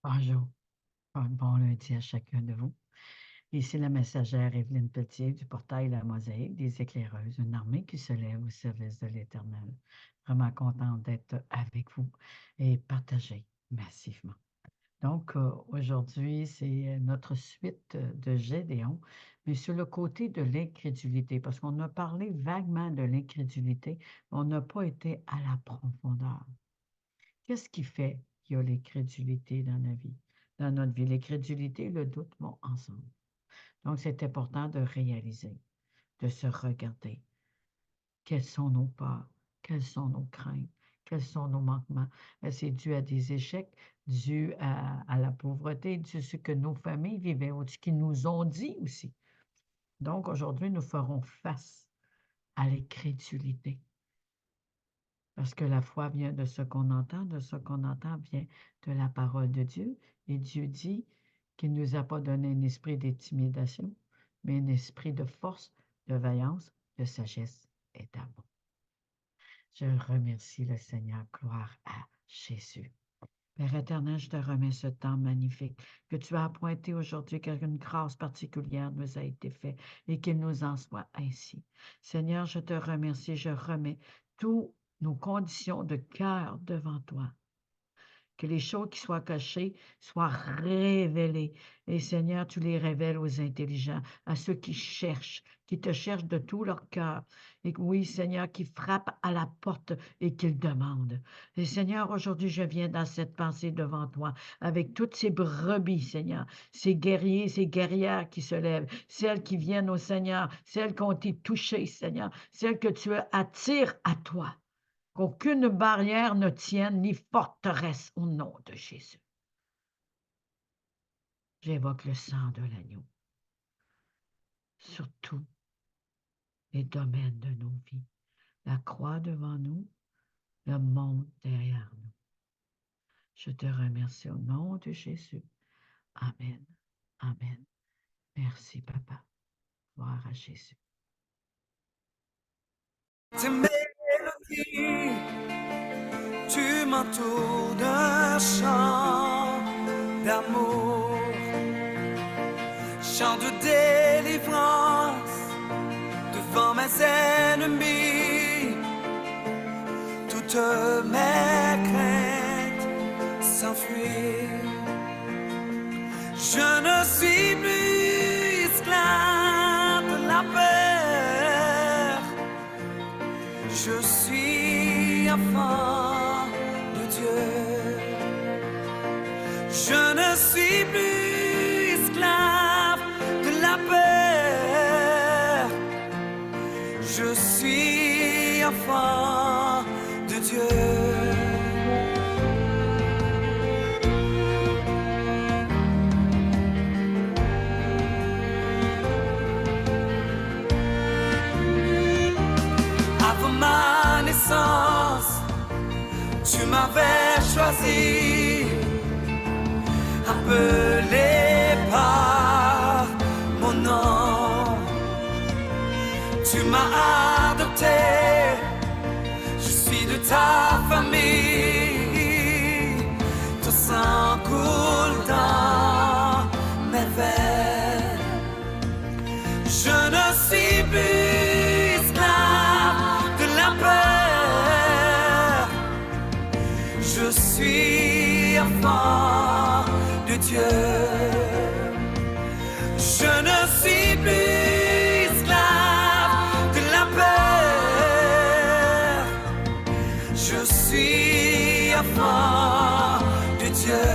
Bonjour, bon lundi à chacun de vous. Ici la messagère Evelyne Pelletier du portail La Mosaïque des éclaireuses, une armée qui se lève au service de l'Éternel. Vraiment contente d'être avec vous et partager massivement. Donc, aujourd'hui, c'est notre suite de Gédéon, mais sur le côté de l'incrédulité, parce qu'on a parlé vaguement de l'incrédulité, mais on n'a pas été à la profondeur. Qu'est-ce qui fait qu'il y a l'incrédulité dans la vie, dans notre vie? L'incrédulité et le doute vont ensemble. Donc, c'est important de réaliser, de se regarder. Quelles sont nos peurs? Quelles sont nos craintes? Quels sont nos manquements? C'est dû à des échecs, dû à la pauvreté, dû à ce que nos familles vivaient, ou ce qu'ils nous ont dit aussi. Donc, aujourd'hui, nous ferons face à l'incrédulité. Parce que la foi vient de ce qu'on entend vient de la parole de Dieu. Et Dieu dit qu'il ne nous a pas donné un esprit d'intimidation, mais un esprit de force, de vaillance, de sagesse et d'amour. Je remercie le Seigneur. Gloire à Jésus. Père éternel, je te remets ce temps magnifique que tu as appointé aujourd'hui, car une grâce particulière nous a été faite et qu'il nous en soit ainsi. Seigneur, je te remercie, je remets toutes nos conditions de cœur devant toi. Que les choses qui soient cachées soient révélées. Et Seigneur, tu les révèles aux intelligents, à ceux qui te cherchent de tout leur cœur. Et oui, Seigneur, qui frappent à la porte et qu'ils demandent. Et Seigneur, aujourd'hui, je viens dans cette pensée devant toi, avec toutes ces brebis, Seigneur, ces guerriers, ces guerrières qui se lèvent, celles qui viennent au Seigneur, celles qui ont été touchées, Seigneur, celles que tu attires à toi. Qu'aucune barrière ne tienne ni forteresse au nom de Jésus. J'évoque le sang de l'agneau sur tous les domaines de nos vies. La croix devant nous, le monde derrière nous. Je te remercie au nom de Jésus. Amen. Amen. Merci, Papa. Gloire à Jésus. Tes mélodies, tu m'entoures d'un chant d'amour, chant de délivrance devant mes ennemis. Toutes mes craintes s'enfuient. Je ne suis plus esclave de la peur. Je suis enfant de Dieu. Je ne suis plus esclave de la peur. Je suis enfant de Dieu. Ma naissance, tu m'avais choisi, appelé par mon nom. Tu m'as adopté, je suis de ta famille. Ton sang coule dans mes veines. Je ne suis plus peur. Je suis enfant de Dieu. Je ne suis plus esclave de la peur. Je suis enfant de Dieu.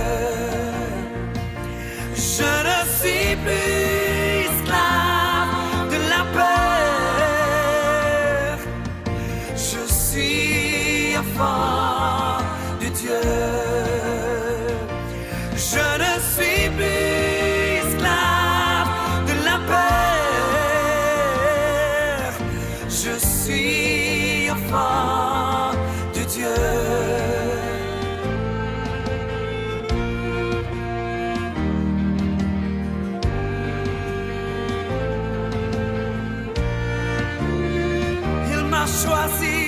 Je ne suis plus esclave de la peur. Je suis enfant de Dieu. Je ne suis plus esclave de la peur. Je suis enfant de Dieu. Il m'a choisi.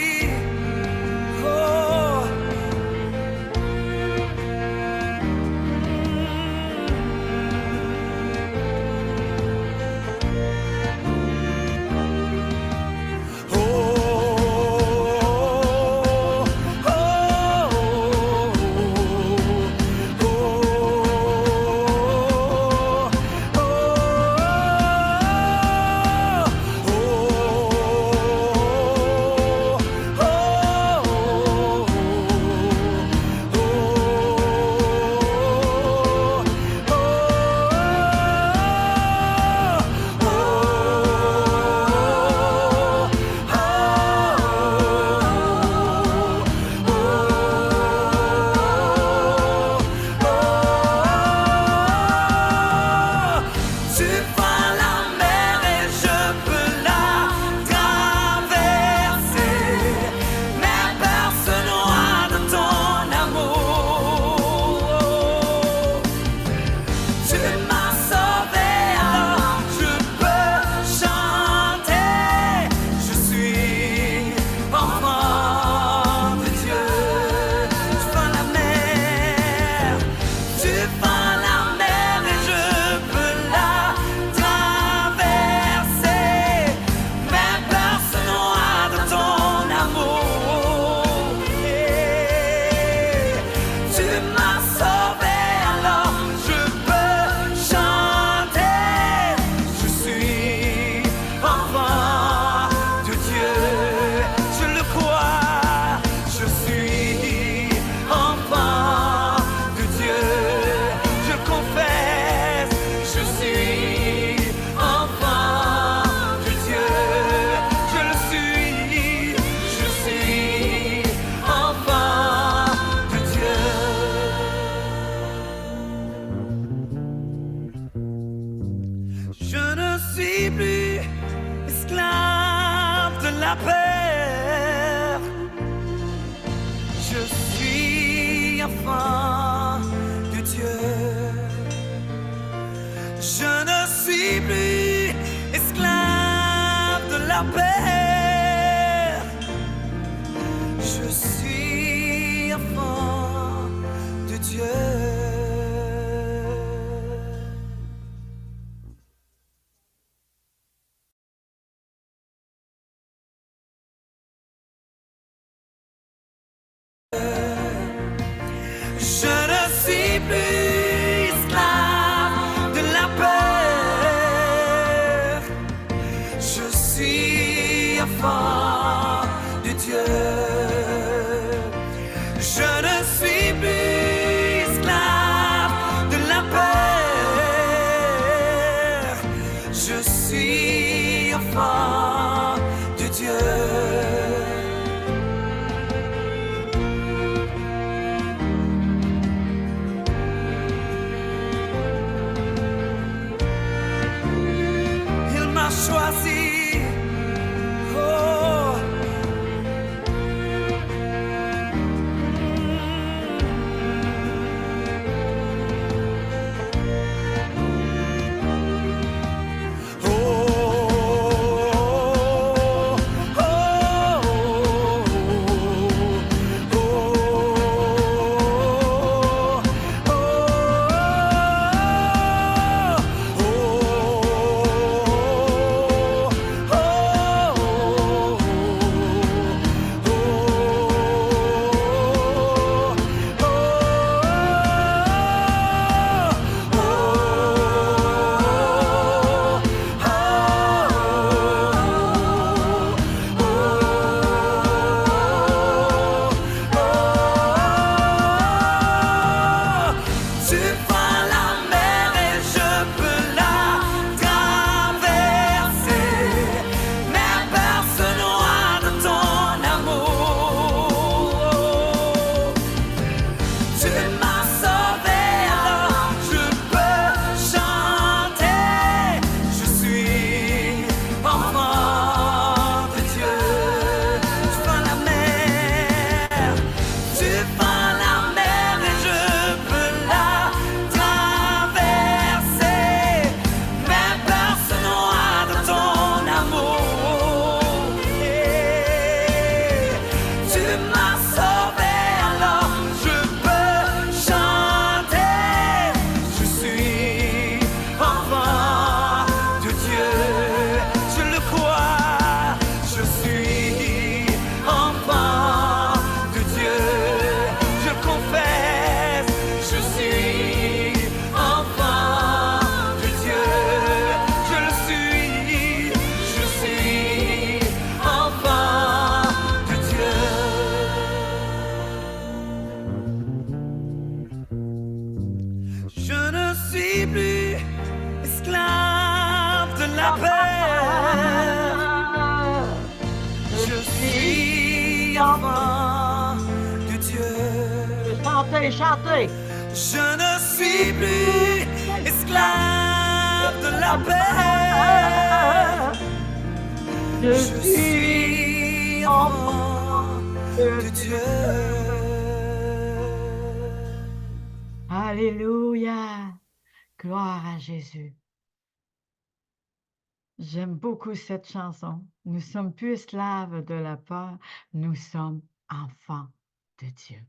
la paix. Je suis enfant de Dieu. Je ne suis plus esclave de la paix. Je suis enfant de Dieu. Je ne suis plus esclave de la peur. Je suis enfant de Dieu. Je ne suis plus esclave de la peur. Je suis enfant de Dieu. Choisi, oh. Chantez. Je ne suis plus esclave de la paix. Je suis enfant de Dieu. Alléluia. Gloire à Jésus. J'aime beaucoup cette chanson. Nous sommes plus esclaves de la peur, nous sommes enfants de Dieu.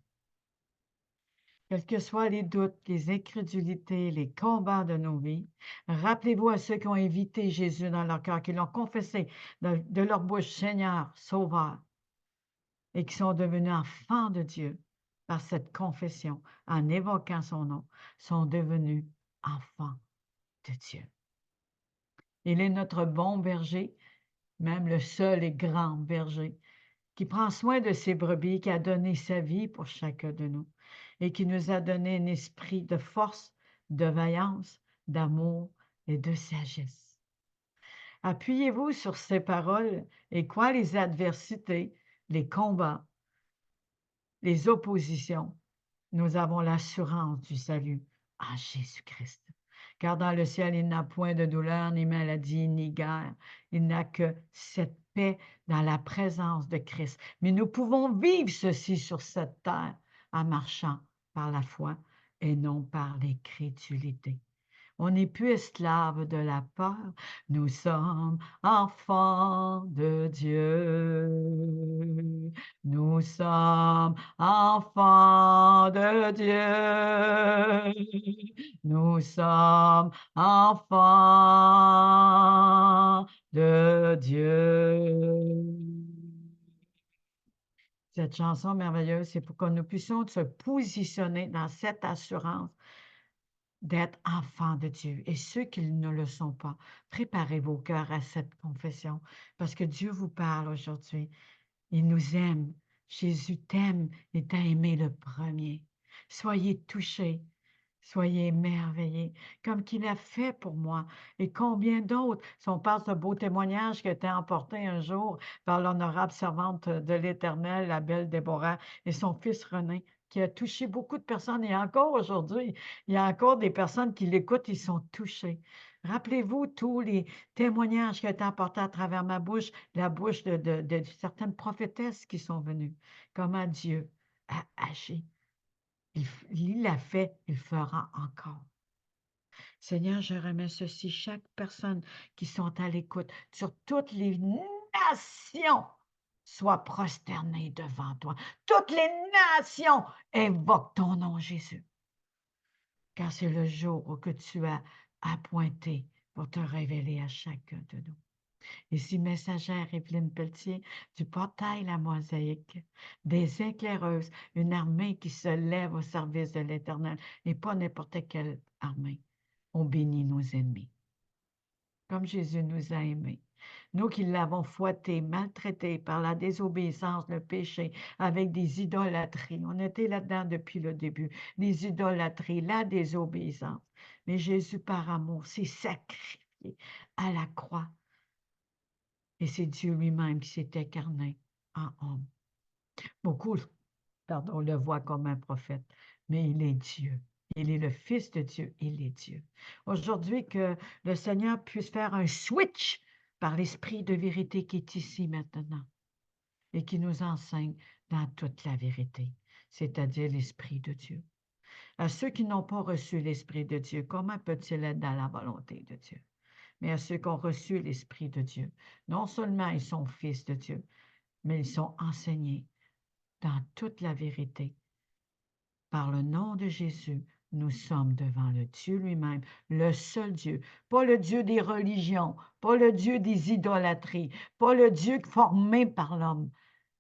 Quels que soient les doutes, les incrédulités, les combats de nos vies, rappelez-vous à ceux qui ont invité Jésus dans leur cœur, qui l'ont confessé de leur bouche, Seigneur, Sauveur, et qui sont devenus enfants de Dieu par cette confession, en évoquant son nom, sont devenus enfants de Dieu. Il est notre bon berger, même le seul et grand berger, qui prend soin de ses brebis, qui a donné sa vie pour chacun de nous et qui nous a donné un esprit de force, de vaillance, d'amour et de sagesse. Appuyez-vous sur ces paroles et quoi les adversités, les combats, les oppositions, nous avons l'assurance du salut en Jésus-Christ. Car dans le ciel, il n'a point de douleur, ni maladie, ni guerre. Il n'a que cette paix dans la présence de Christ. Mais nous pouvons vivre ceci sur cette terre en marchant par la foi et non par l'incrédulité. On n'est plus esclave de la peur, nous sommes enfants de Dieu. Nous sommes enfants de Dieu. Nous sommes enfants de Dieu. Cette chanson merveilleuse, c'est pour que nous puissions se positionner dans cette assurance d'être enfants de Dieu. Et ceux qui ne le sont pas, préparez vos cœurs à cette confession parce que Dieu vous parle aujourd'hui. Il nous aime. Jésus t'aime et t'a aimé le premier. Soyez touchés. Soyez émerveillés, comme qu'il a fait pour moi. Et combien d'autres, si on parle de beau témoignage qui a été emporté un jour par l'honorable servante de l'Éternel, la belle Déborah, et son fils René, qui a touché beaucoup de personnes. Et encore aujourd'hui, il y a encore des personnes qui l'écoutent, ils sont touchés. Rappelez-vous tous les témoignages qui ont été apportés à travers ma bouche, la bouche de certaines prophétesses qui sont venues. Comment Dieu a agi. Il l'a fait, il fera encore. Seigneur, je remets ceci, chaque personne qui sont à l'écoute, sur toutes les nations, soient prosternées devant toi. Toutes les nations invoquent ton nom, Jésus, car c'est le jour que tu as appointé pour te révéler à chacun de nous. Ici, messagère Evelyne Pelletier du portail La Mosaïque, des éclaireuses, une armée qui se lève au service de l'Éternel et pas n'importe quelle armée. On bénit nos ennemis, comme Jésus nous a aimés. Nous qui l'avons fouetté, maltraité par la désobéissance, le péché, avec des idolâtries. On était là-dedans depuis le début. Les idolâtries, la désobéissance. Mais Jésus, par amour, s'est sacrifié à la croix. Et c'est Dieu lui-même qui s'est incarné en homme. Beaucoup, le voient comme un prophète, mais il est Dieu. Il est le Fils de Dieu, il est Dieu. Aujourd'hui, que le Seigneur puisse faire un switch par l'Esprit de vérité qui est ici maintenant et qui nous enseigne dans toute la vérité, c'est-à-dire l'Esprit de Dieu. À ceux qui n'ont pas reçu l'Esprit de Dieu, comment peut-il être dans la volonté de Dieu? Mais à ceux qui ont reçu l'Esprit de Dieu, non seulement ils sont fils de Dieu, mais ils sont enseignés dans toute la vérité. Par le nom de Jésus, nous sommes devant le Dieu lui-même, le seul Dieu, pas le Dieu des religions, pas le Dieu des idolâtries, pas le Dieu formé par l'homme,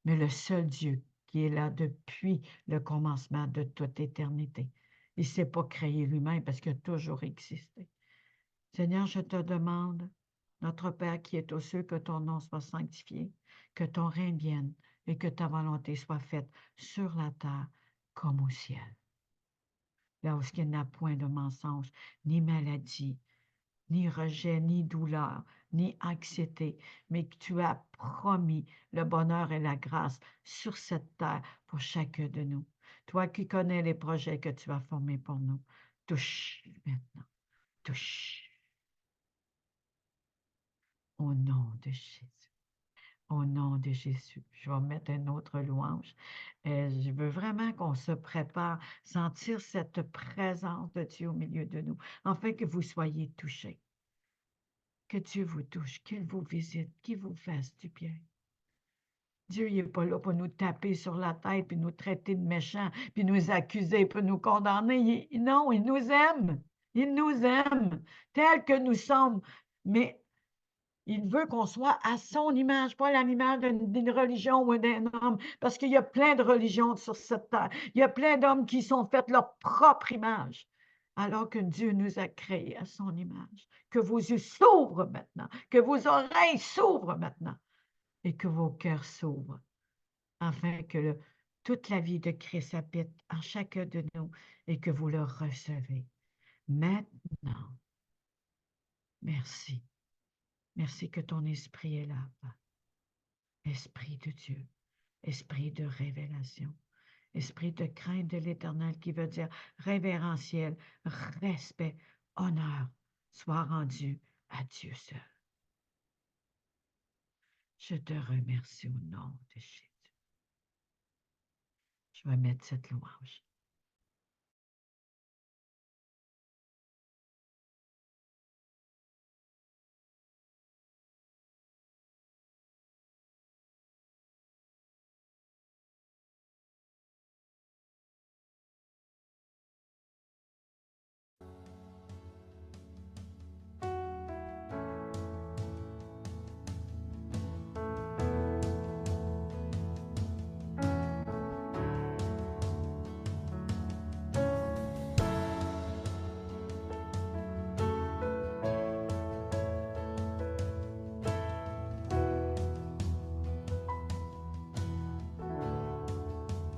mais le seul Dieu qui est là depuis le commencement de toute éternité. Il ne s'est pas créé lui-même parce qu'il a toujours existé. Seigneur, je te demande, notre Père qui est aux cieux, que ton nom soit sanctifié, que ton règne vienne et que ta volonté soit faite sur la terre comme au ciel. Là où il n'y a point de mensonge, ni maladie, ni rejet, ni douleur, ni anxiété, mais que tu as promis le bonheur et la grâce sur cette terre pour chacun de nous. Toi qui connais les projets que tu as formés pour nous, touche maintenant, touche. Au nom de Jésus. Au nom de Jésus. Je vais mettre une autre louange. Je veux vraiment qu'on se prépare, sentir cette présence de Dieu au milieu de nous, afin que vous soyez touchés. Que Dieu vous touche, qu'il vous visite, qu'il vous fasse du bien. Dieu n'est pas là pour nous taper sur la tête, puis nous traiter de méchants, puis nous accuser, puis nous condamner. Non, il nous aime. Il nous aime tels que nous sommes. Mais il veut qu'on soit à son image, pas à l'image d'une religion ou d'un homme, parce qu'il y a plein de religions sur cette terre. Il y a plein d'hommes qui sont faits leur propre image, alors que Dieu nous a créés à son image. Que vos yeux s'ouvrent maintenant, que vos oreilles s'ouvrent maintenant et que vos cœurs s'ouvrent, afin que toute la vie de Christ habite en chacun de nous et que vous le recevez. Maintenant, merci. Merci que ton esprit est là, Père. Esprit de Dieu, esprit de révélation, esprit de crainte de l'Éternel qui veut dire révérentiel, respect, honneur, soit rendu à Dieu seul. Je te remercie au nom de Jésus. Je vais mettre cette louange.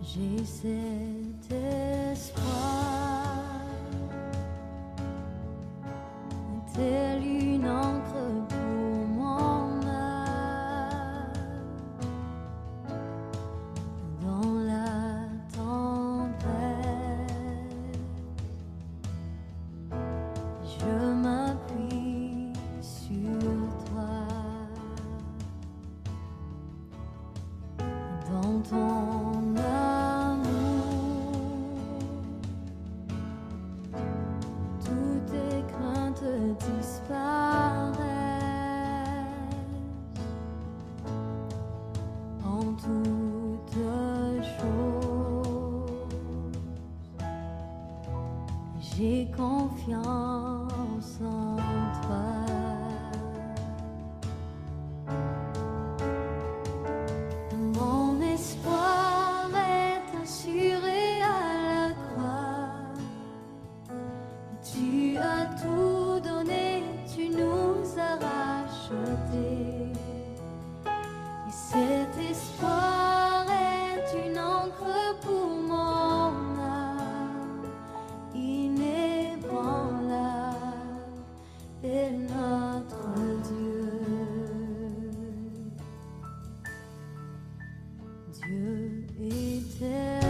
J'ai cet espoir, tel une encre pour mon âme, dans la tempête. Je m'appuie sur toi, dans ton disparaissent en toutes choses. J'ai confiance en toi. Mon espoir est assuré à la croix. Tu as tout donné, tu nous as rachetés. Et cet espoir est une encre pour mon âme, inébranlable est notre Dieu. Dieu éternel.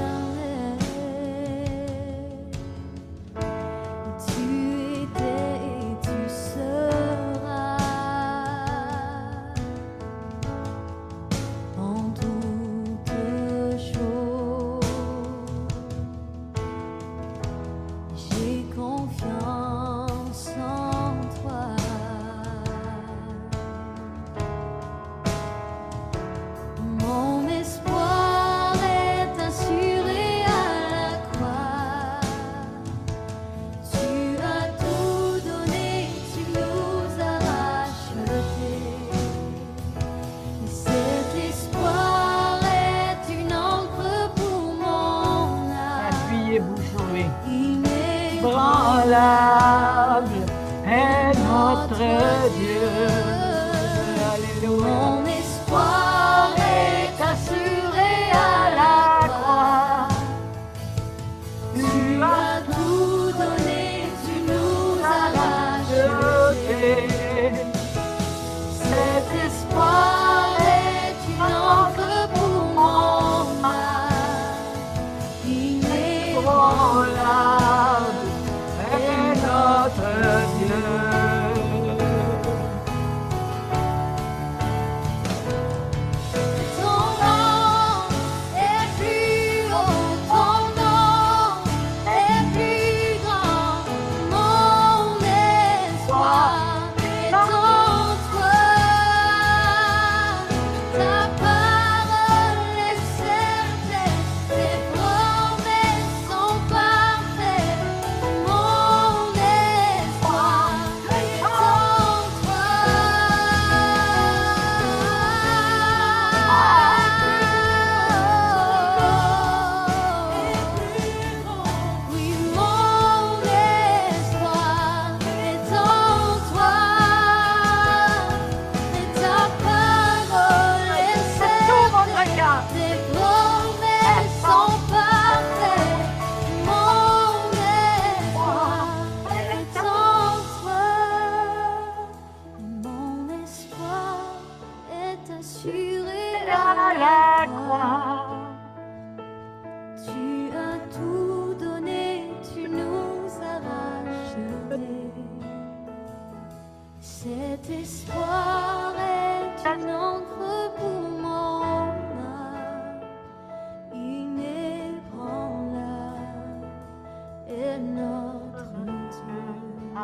Inébranlable est notre Dieu. Alléluia. Mon espoir est assuré à la croix. Tu as tout donné, tu nous as rachetés. Cet espoir est une encre pour mon âme, inébranlable. Notre Dieu. Mon espoir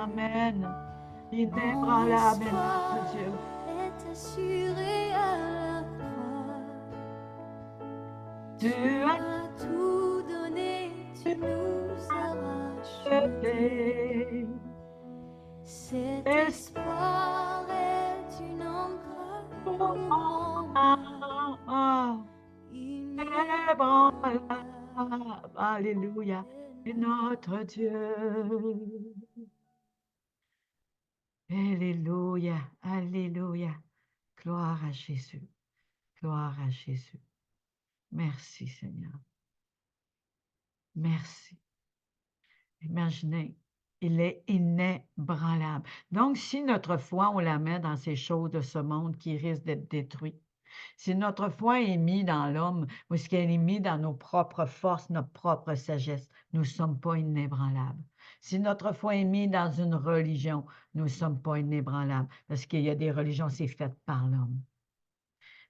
Amen. Inébranlable est notre Dieu. Est assuré à la croix. Tu as as tout donné, tu nous as rachetés. acheté. Cet Et espoir est une encre pour mon âme. Inébranlable. Alléluia. Et notre Dieu. Alléluia. Alléluia. Gloire à Jésus. Gloire à Jésus. Merci Seigneur. Merci. Imaginez, il est inébranlable. Donc, si notre foi, on la met dans ces choses de ce monde qui risquent d'être détruites, si notre foi est mise dans l'homme, ou ce qu'elle est mise dans nos propres forces, notre propre sagesse, nous ne sommes pas inébranlables. Si notre foi est mise dans une religion, nous ne sommes pas inébranlables, parce qu'il y a des religions, c'est fait par l'homme.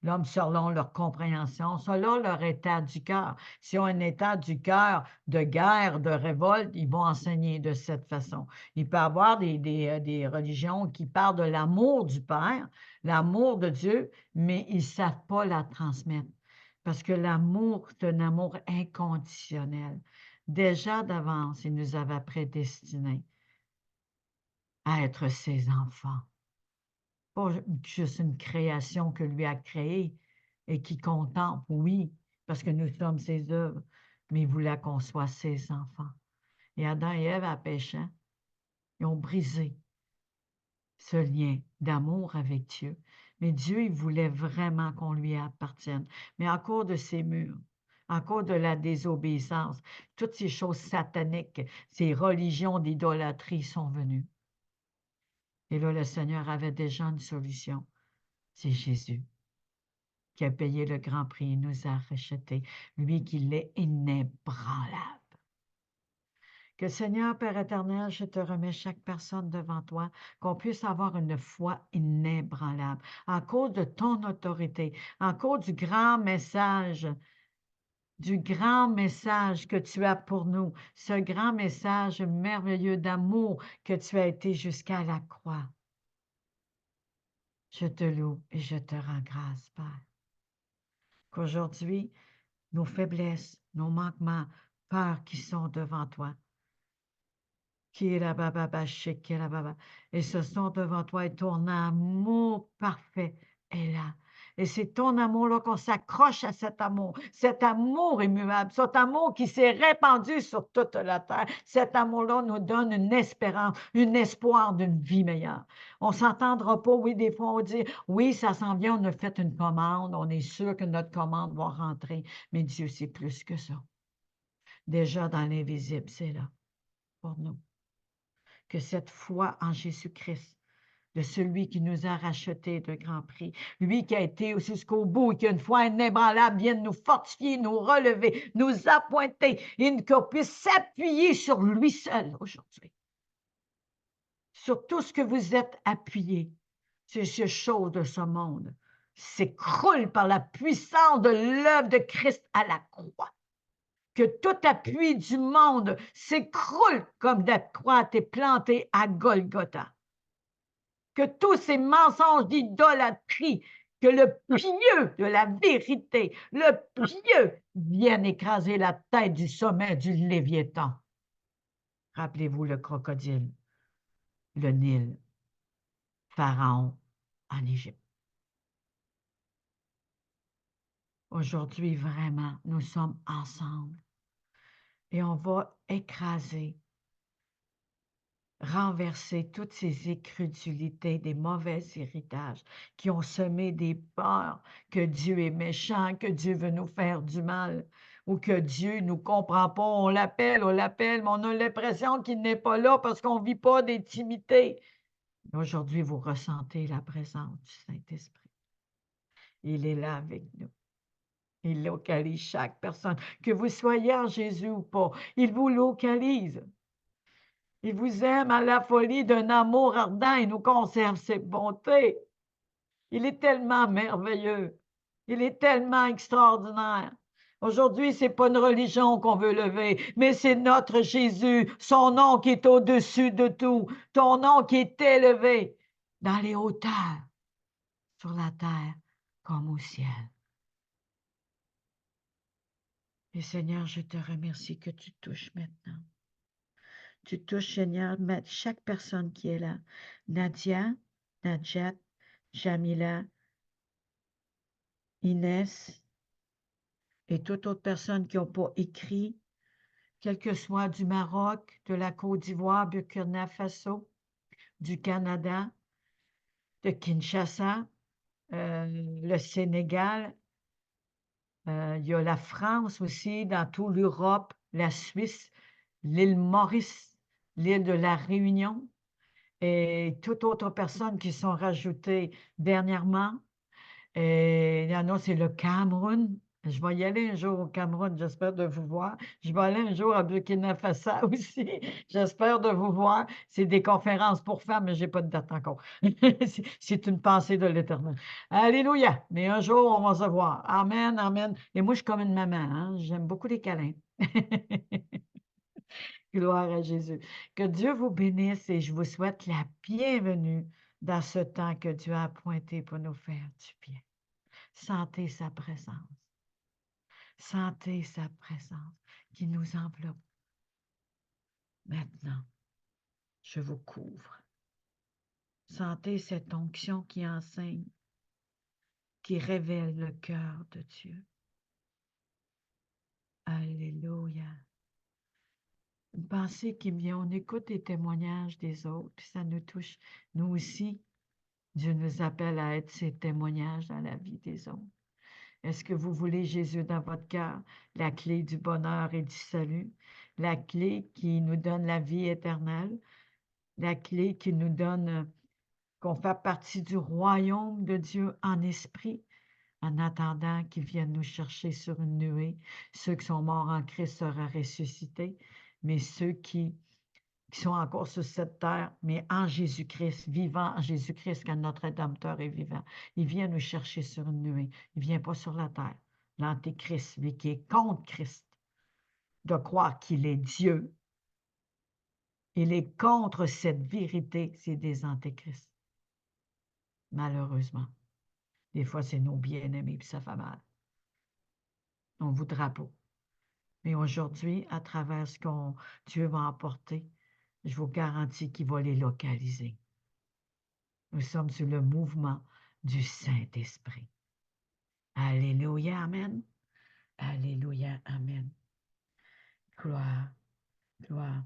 L'homme selon leur compréhension, selon leur état du cœur. S'ils ont un état du cœur de guerre, de révolte, ils vont enseigner de cette façon. Il peut y avoir des religions qui parlent de l'amour du Père, l'amour de Dieu, mais ils ne savent pas la transmettre. Parce que l'amour, c'est un amour inconditionnel. Déjà d'avance, il nous avait prédestinés à être ses enfants. Pas juste une création que lui a créée et qui contemple, oui, parce que nous sommes ses œuvres, mais il voulait qu'on soit ses enfants. Et Adam et Ève, en péchant, ils ont brisé ce lien d'amour avec Dieu. Mais Dieu, il voulait vraiment qu'on lui appartienne. Mais à cause de ces murs, à cause de la désobéissance, toutes ces choses sataniques, ces religions d'idolâtrie sont venues. Et là, le Seigneur avait déjà une solution. C'est Jésus qui a payé le grand prix et nous a rachetés, lui qui l'est inébranlable. Que Seigneur, Père éternel, je te remets chaque personne devant toi, qu'on puisse avoir une foi inébranlable, à cause de ton autorité, à cause du grand message que tu as pour nous, ce grand message merveilleux d'amour que tu as été jusqu'à la croix. Je te loue et je te rends grâce, Père. Qu'aujourd'hui, nos faiblesses, nos manquements, peurs qui sont devant toi, qui est la baba, qui est la baba, et ce sont devant toi et ton amour parfait est là. Et c'est ton amour-là qu'on s'accroche à cet amour immuable, cet amour qui s'est répandu sur toute la terre. Cet amour-là nous donne une espérance, un espoir d'une vie meilleure. On ne s'entendra pas, oui, des fois on dit, oui, ça s'en vient, on a fait une commande, on est sûr que notre commande va rentrer, mais Dieu, c'est plus que ça. Déjà dans l'invisible, c'est là pour nous. Que cette foi en Jésus-Christ, de celui qui nous a rachetés de grand prix, lui qui a été jusqu'au bout et qui a une foi inébranlable, vienne nous fortifier, nous relever, nous appointer et qu'on puisse s'appuyer sur lui seul aujourd'hui. Sur tout ce que vous êtes appuyé, c'est ces choses de ce monde s'écroule par la puissance de l'œuvre de Christ à la croix. Que tout appui du monde s'écroule comme la croix a été plantée à Golgotha. Que tous ces mensonges d'idolâtrie, que le pieux de la vérité, le pieux vienne écraser la tête du sommet du Léviathan. Rappelez-vous le crocodile, le Nil, Pharaon en Égypte. Aujourd'hui, vraiment, nous sommes ensemble et on va écraser, renverser toutes ces incrédulités, des mauvais héritages qui ont semé des peurs que Dieu est méchant, que Dieu veut nous faire du mal ou que Dieu ne nous comprend pas. On l'appelle, mais on a l'impression qu'il n'est pas là parce qu'on ne vit pas d'intimité. Aujourd'hui, vous ressentez la présence du Saint-Esprit. Il est là avec nous. Il localise chaque personne. Que vous soyez en Jésus ou pas, il vous localise. Il vous aime à la folie d'un amour ardent et nous conserve ses bontés. Il est tellement merveilleux. Il est tellement extraordinaire. Aujourd'hui, ce n'est pas une religion qu'on veut lever, mais c'est notre Jésus, son nom qui est au-dessus de tout, ton nom qui est élevé dans les hauteurs, sur la terre comme au ciel. Et Seigneur, je te remercie que tu touches maintenant. Tu touches, Seigneur, chaque personne qui est là. Nadia, Nadjat, Jamila, Inès et toute autre personne qui n'ont pas écrit, quel que soit du Maroc, de la Côte d'Ivoire, Burkina Faso, du Canada, de Kinshasa, le Sénégal, il y a la France aussi, dans toute l'Europe, la Suisse, l'île Maurice, l'île de la Réunion et toutes autres personnes qui sont rajoutées dernièrement. Et il y en a, c'est le Cameroun. Je vais y aller un jour au Cameroun, j'espère de vous voir. Je vais aller un jour à Burkina Faso aussi, j'espère de vous voir. C'est des conférences pour femmes, mais je n'ai pas de date encore. C'est une pensée de l'Éternel. Alléluia! Mais un jour, on va se voir. Amen, amen. Et moi, je suis comme une maman, hein? J'aime beaucoup les câlins. Gloire à Jésus. Que Dieu vous bénisse et je vous souhaite la bienvenue dans ce temps que Dieu a appointé pour nous faire du bien. Sentez sa présence. Sentez sa présence qui nous enveloppe. Maintenant, je vous couvre. Sentez cette onction qui enseigne, qui révèle le cœur de Dieu. Alléluia. Une pensée qui me vient, on écoute les témoignages des autres, puis ça nous touche. Nous aussi, Dieu nous appelle à être ces témoignages dans la vie des autres. Est-ce que vous voulez Jésus dans votre cœur, la clé du bonheur et du salut, la clé qui nous donne la vie éternelle, la clé qui nous donne qu'on fait partie du royaume de Dieu en esprit, en attendant qu'il vienne nous chercher sur une nuée. Ceux qui sont morts en Christ seront ressuscités, mais ceux qui sont encore sur cette terre, mais en Jésus-Christ, vivant en Jésus-Christ, quand notre Rédempteur est vivant, il vient nous chercher sur une nuée. Il ne vient pas sur la terre. L'Antéchrist, lui qui est contre Christ, de croire qu'il est Dieu, il est contre cette vérité, c'est des antéchrists. Malheureusement. Des fois, c'est nos bien-aimés, puis ça fait mal. On ne voudra pas. Mais aujourd'hui, à travers ce que Dieu va emporter, je vous garantis qu'il va les localiser. Nous sommes sur le mouvement du Saint-Esprit. Alléluia, amen. Alléluia, amen. Gloire, gloire.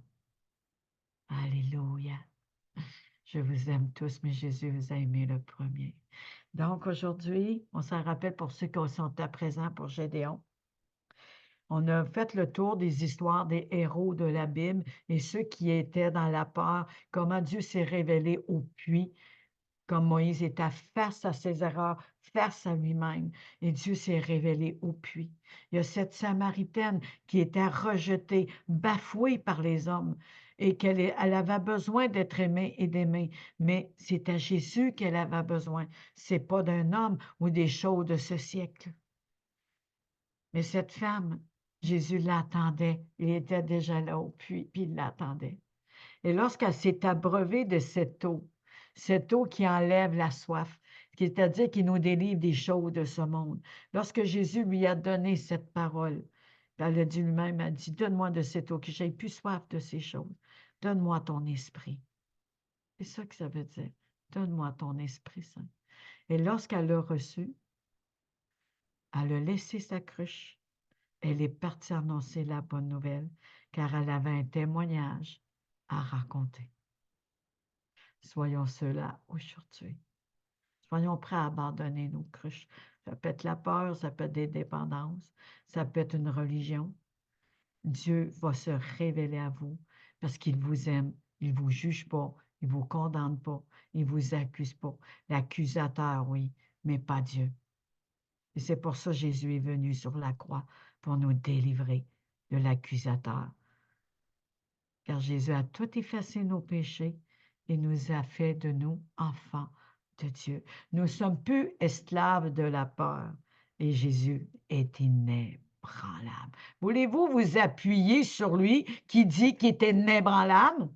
Alléluia. Je vous aime tous, mais Jésus vous a aimé le premier. Donc aujourd'hui, on s'en rappelle pour ceux qui sont à présent pour Gédéon. On a fait le tour des histoires des héros de la Bible et ceux qui étaient dans la peur, comment Dieu s'est révélé au puits, comme Moïse était face à ses erreurs, face à lui-même, et Dieu s'est révélé au puits. Il y a cette Samaritaine qui était rejetée, bafouée par les hommes, et elle avait besoin d'être aimée et d'aimer, mais c'est à Jésus qu'elle avait besoin. Ce n'est pas d'un homme ou des choses de ce siècle. Mais cette femme, Jésus l'attendait, il était déjà là au puits, puis il l'attendait. Et lorsqu'elle s'est abreuvée de cette eau qui enlève la soif, c'est-à-dire qui nous délivre des choses de ce monde, lorsque Jésus lui a donné cette parole, elle a dit lui-même, elle a dit, donne-moi de cette eau, que j'aie plus soif de ces choses. Donne-moi ton esprit. C'est ça que ça veut dire. Donne-moi ton Esprit Saint. Et lorsqu'elle l'a reçu, elle a laissé sa cruche. Elle est partie annoncer la bonne nouvelle, car elle avait un témoignage à raconter. Soyons ceux-là aujourd'hui. Soyons prêts à abandonner nos cruches. Ça peut être la peur, ça peut être des dépendances, ça peut être une religion. Dieu va se révéler à vous parce qu'il vous aime. Il ne vous juge pas, il ne vous condamne pas, il ne vous accuse pas. L'accusateur, oui, mais pas Dieu. Et c'est pour ça que Jésus est venu sur la croix, pour nous délivrer de l'accusateur. Car Jésus a tout effacé nos péchés et nous a fait de nous enfants de Dieu. Nous ne sommes plus esclaves de la peur et Jésus est né inébranlable. Voulez-vous vous appuyer sur lui qui dit qu'il est inébranlable?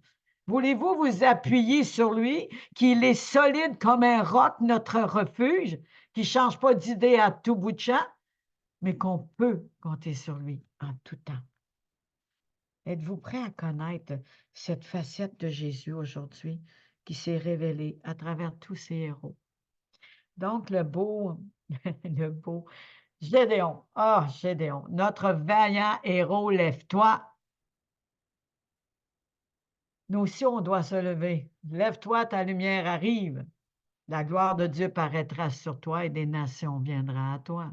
Voulez-vous vous appuyer sur lui, qu'il est solide comme un roc, notre refuge, qui ne change pas d'idée à tout bout de champ, mais qu'on peut compter sur lui en tout temps? Êtes-vous prêt à connaître cette facette de Jésus aujourd'hui qui s'est révélée à travers tous ces héros? Donc, le beau Gédéon. Ah, Gédéon, notre vaillant héros, lève-toi. Nous aussi, on doit se lever. Lève-toi, ta lumière arrive. La gloire de Dieu paraîtra sur toi et des nations viendront à toi,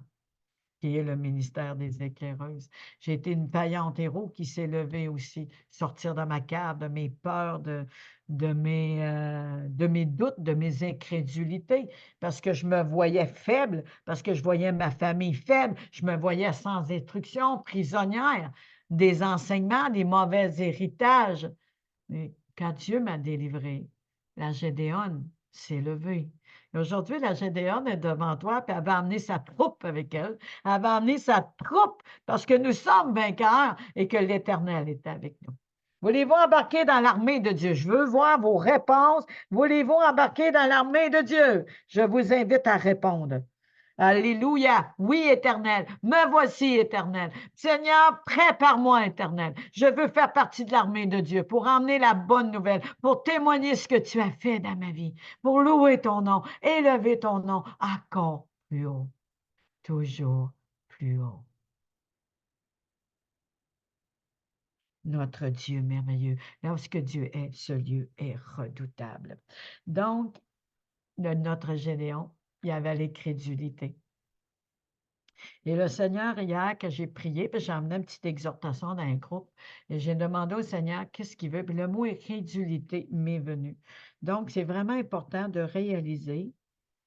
qui est le ministère des éclaireuses. J'ai été une vaillante héros qui s'est levée aussi, sortir de ma cave, de mes peurs, de mes doutes, de mes incrédulités, parce que je me voyais faible, parce que je voyais ma famille faible, je me voyais sans instruction, prisonnière des enseignements, des mauvais héritages. Mais quand Dieu m'a délivré, la Gédéone s'est levée. Et aujourd'hui, la Gédéone est devant toi, puis elle va amener sa troupe avec elle. Elle va amener sa troupe parce que nous sommes vainqueurs et que l'Éternel est avec nous. Voulez-vous embarquer dans l'armée de Dieu? Je veux voir vos réponses. Voulez-vous embarquer dans l'armée de Dieu? Je vous invite à répondre. Alléluia. Oui, Éternel. Me voici, Éternel. Seigneur, prépare-moi, Éternel. Je veux faire partie de l'armée de Dieu pour emmener la bonne nouvelle, pour témoigner ce que tu as fait dans ma vie, pour louer ton nom, élever ton nom encore plus haut, toujours plus haut. Notre Dieu merveilleux. Lorsque Dieu est, ce lieu est redoutable. Donc, notre Gédéon, il y avait l'incrédulité. Et le Seigneur, hier, que j'ai prié, puis j'ai emmené une petite exhortation dans un groupe, et j'ai demandé au Seigneur qu'est-ce qu'il veut, puis le mot incrédulité m'est venu. Donc, c'est vraiment important de réaliser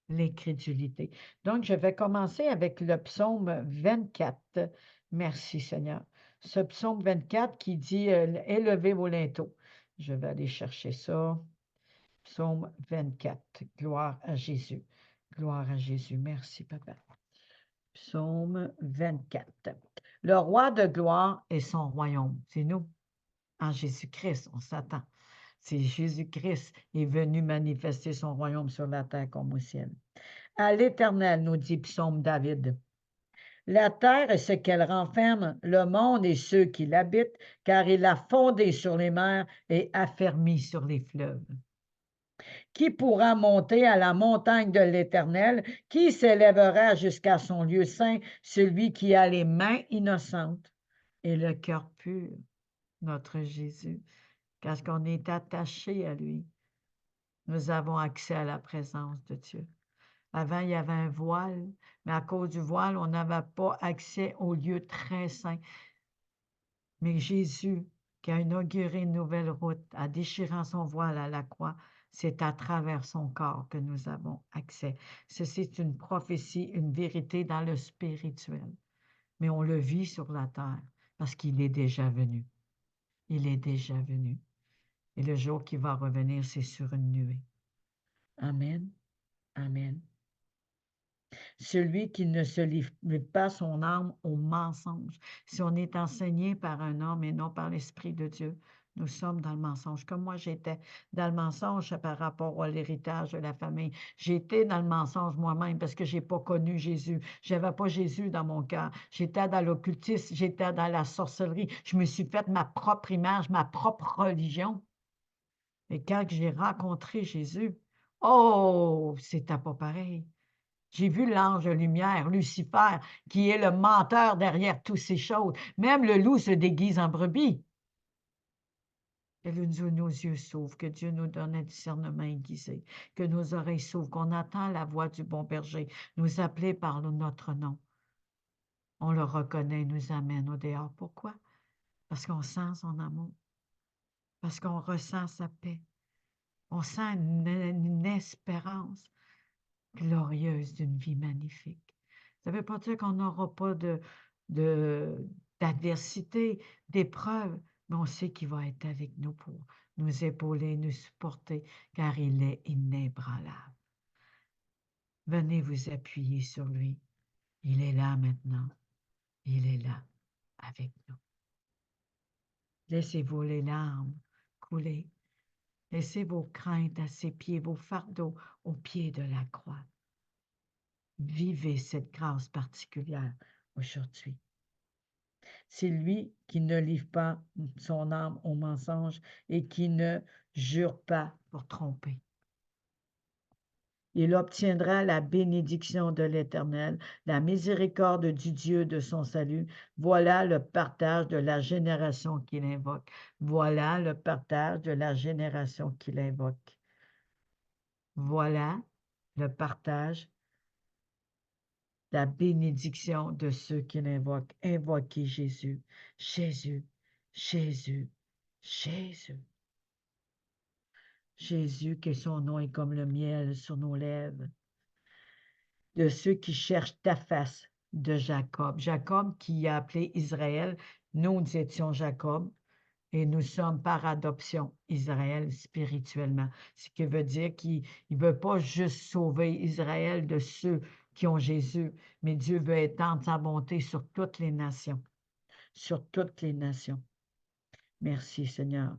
l'incrédulité. Donc, je vais commencer avec le psaume 24. Merci, Seigneur. Ce psaume 24 qui dit élevez vos linteaux. Je vais aller chercher ça. Psaume 24. Gloire à Jésus. Gloire à Jésus. Merci, Papa. Psaume 24. Le roi de gloire est son royaume. C'est nous, en Jésus-Christ, on s'attend. C'est Jésus-Christ est venu manifester son royaume sur la terre comme au ciel. À l'Éternel, nous dit Psaume David. La terre est ce qu'elle renferme, le monde et ceux qui l'habitent, car il l'a fondé sur les mers et affermi sur les fleuves. Qui pourra monter à la montagne de l'Éternel? Qui s'élèvera jusqu'à son lieu saint? Celui qui a les mains innocentes et le cœur pur, notre Jésus. Parce qu'on est attaché à lui, nous avons accès à la présence de Dieu. Avant, il y avait un voile, mais à cause du voile, on n'avait pas accès au lieu très saint. Mais Jésus, qui a inauguré une nouvelle route, en déchirant son voile à la croix, c'est à travers son corps que nous avons accès. Ceci est une prophétie, une vérité dans le spirituel. Mais on le vit sur la terre parce qu'il est déjà venu. Il est déjà venu. Et le jour qui va revenir, c'est sur une nuée. Amen. Amen. Celui qui ne se livre pas son âme au mensonge. Si on est enseigné par un homme et non par l'Esprit de Dieu, nous sommes dans le mensonge. Comme moi, j'étais dans le mensonge par rapport à l'héritage de la famille. J'étais dans le mensonge moi-même parce que je n'ai pas connu Jésus. Je n'avais pas Jésus dans mon cœur. J'étais dans l'occultisme, j'étais dans la sorcellerie. Je me suis fait ma propre image, ma propre religion. Et quand j'ai rencontré Jésus, oh, c'était pas pareil. J'ai vu l'ange de lumière, Lucifer, qui est le menteur derrière toutes ces choses. Même le loup se déguise en brebis. Que nos yeux s'ouvrent, que Dieu nous donne un discernement aiguisé, que nos oreilles s'ouvrent, qu'on entend la voix du bon berger nous appeler par notre nom. On le reconnaît, nous amène au dehors. Pourquoi? Parce qu'on sent son amour, parce qu'on ressent sa paix. On sent une espérance glorieuse d'une vie magnifique. Ça ne veut pas dire qu'on n'aura pas d'adversité, d'épreuves, mais on sait qu'il va être avec nous pour nous épauler, nous supporter, car il est inébranlable. Venez vous appuyer sur lui. Il est là maintenant. Il est là avec nous. Laissez-vous les larmes couler. Laissez vos craintes à ses pieds, vos fardeaux au pied de la croix. Vivez cette grâce particulière aujourd'hui. C'est lui qui ne livre pas son âme au mensonge et qui ne jure pas pour tromper. Il obtiendra la bénédiction de l'Éternel, la miséricorde du Dieu de son salut. Voilà le partage de la génération qu'il invoque. Voilà le partage de la génération qu'il invoque. Voilà le partage, la bénédiction de ceux qui l'invoquent. Invoquez Jésus, Jésus, Jésus, Jésus. Jésus, que son nom est comme le miel sur nos lèvres. De ceux qui cherchent ta face, de Jacob. Jacob qui a appelé Israël, nous étions Jacob et nous sommes par adoption Israël spirituellement. Ce qui veut dire qu'il ne veut pas juste sauver Israël de ceux qui ont Jésus, mais Dieu veut étendre sa bonté sur toutes les nations. Sur toutes les nations. Merci Seigneur.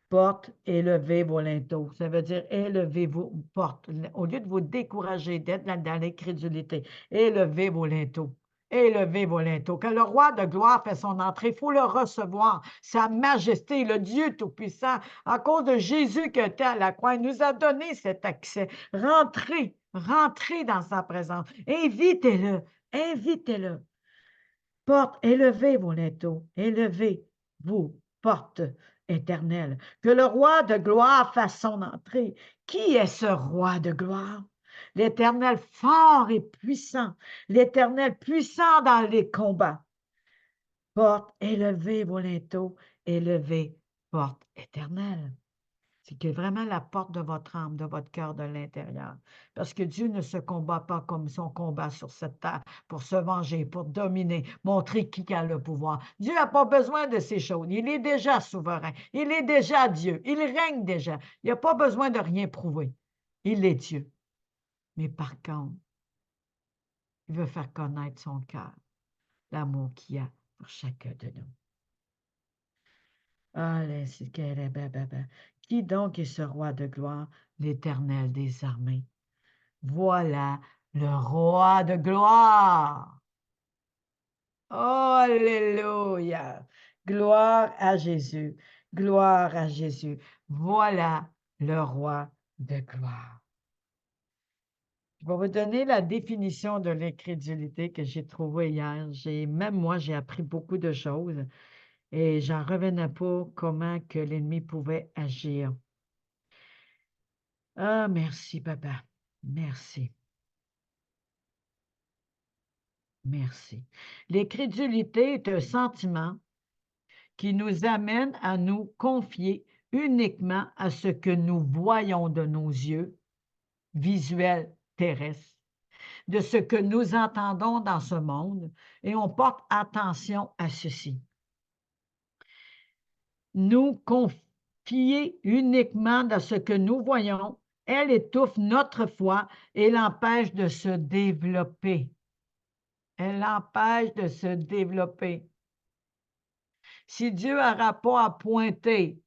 Porte, élevez vos linteaux. Ça veut dire élevez vos portes. Au lieu de vous décourager d'être dans l'incrédulité, élevez vos linteaux. Élevez vos linteaux. Quand le roi de gloire fait son entrée, il faut le recevoir. Sa majesté, le Dieu Tout-Puissant, à cause de Jésus qui était à la croix, il nous a donné cet accès. Rentrez, rentrez dans sa présence. Invitez-le, invitez-le. Porte, élevez vos linteaux, élevez vos portes éternelles. Que le roi de gloire fasse son entrée. Qui est ce roi de gloire? L'Éternel fort et puissant, l'Éternel puissant dans les combats. Porte, élevez vos linteaux, élevez porte éternelle. C'est que vraiment la porte de votre âme, de votre cœur, de l'intérieur. Parce que Dieu ne se combat pas comme son combat sur cette terre pour se venger, pour dominer, montrer qui a le pouvoir. Dieu n'a pas besoin de ces choses. Il est déjà souverain. Il est déjà Dieu. Il règne déjà. Il n'a pas besoin de rien prouver. Il est Dieu. Mais par contre, il veut faire connaître son cœur, l'amour qu'il a pour chacun de nous. Qui donc est ce roi de gloire? L'Éternel des armées. Voilà le roi de gloire. Oh, alléluia. Gloire à Jésus. Gloire à Jésus. Voilà le roi de gloire. Je vais vous donner la définition de l'incrédulité que j'ai trouvée hier. Même moi, j'ai appris beaucoup de choses. Et j'en revenais pas comment que l'ennemi pouvait agir. Ah, merci, papa. Merci. Merci. L'incrédulité est un sentiment qui nous amène à nous confier uniquement à ce que nous voyons de nos yeux, visuels terrestres, de ce que nous entendons dans ce monde, et on porte attention à ceci. Nous confier uniquement dans ce que nous voyons, elle étouffe notre foi et l'empêche de se développer. Elle l'empêche de se développer. Si Dieu n'aura pas à pointer,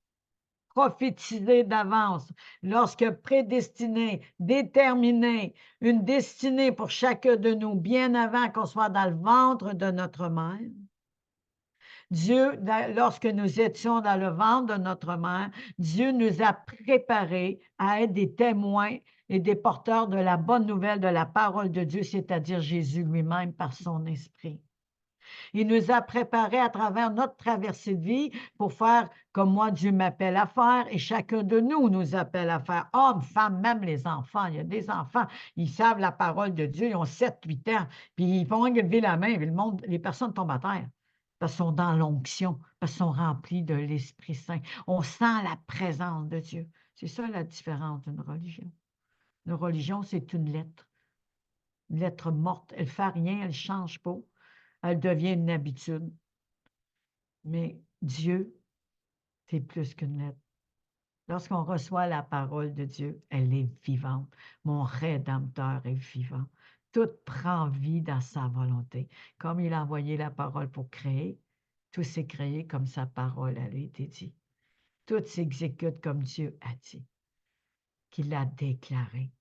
prophétiser d'avance, lorsque prédestiné, déterminé une destinée pour chacun de nous, bien avant qu'on soit dans le ventre de notre mère, Dieu, lorsque nous étions dans le ventre de notre mère, Dieu nous a préparés à être des témoins et des porteurs de la bonne nouvelle de la parole de Dieu, c'est-à-dire Jésus lui-même par son esprit. Il nous a préparés à travers notre traversée de vie pour faire comme moi, Dieu m'appelle à faire et chacun de nous appelle à faire. Hommes, femmes, même les enfants. Il y a des enfants, ils savent la parole de Dieu, ils ont 7-8 ans, puis ils vont lever la main, puis les personnes tombent à terre. Parce qu'ils sont dans l'onction, parce qu'ils sont remplis de l'Esprit Saint. On sent la présence de Dieu. C'est ça la différence d'une religion. Une religion, c'est une lettre morte. Elle ne fait rien, elle ne change pas. Elle devient une habitude. Mais Dieu, c'est plus qu'une lettre. Lorsqu'on reçoit la parole de Dieu, elle est vivante. Mon Rédempteur est vivant. Tout prend vie dans sa volonté. Comme il a envoyé la parole pour créer, tout s'est créé comme sa parole a été dit. Tout s'exécute comme Dieu a dit, qu'il a déclaré.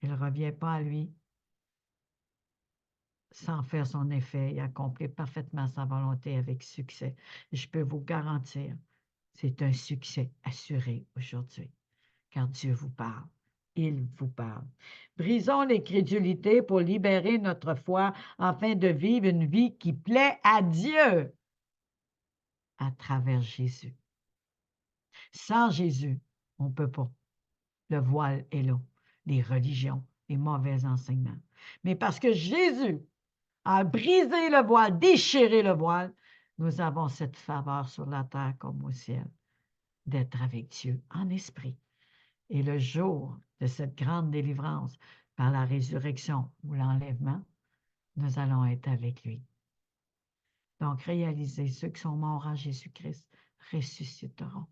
Il ne revient pas à lui sans faire son effet et accomplir parfaitement sa volonté avec succès. Et je peux vous garantir, c'est un succès assuré aujourd'hui, car Dieu vous parle. Il vous parle. Brisons l'incrédulité pour libérer notre foi afin de vivre une vie qui plaît à Dieu à travers Jésus. Sans Jésus, on ne peut pas. Le voile est là, les religions, les mauvais enseignements. Mais parce que Jésus a brisé le voile, déchiré le voile, nous avons cette faveur sur la terre comme au ciel, d'être avec Dieu en esprit. Et le jour de cette grande délivrance, par la résurrection ou l'enlèvement, nous allons être avec lui. Donc, réalisez, ceux qui sont morts en Jésus-Christ ressusciteront.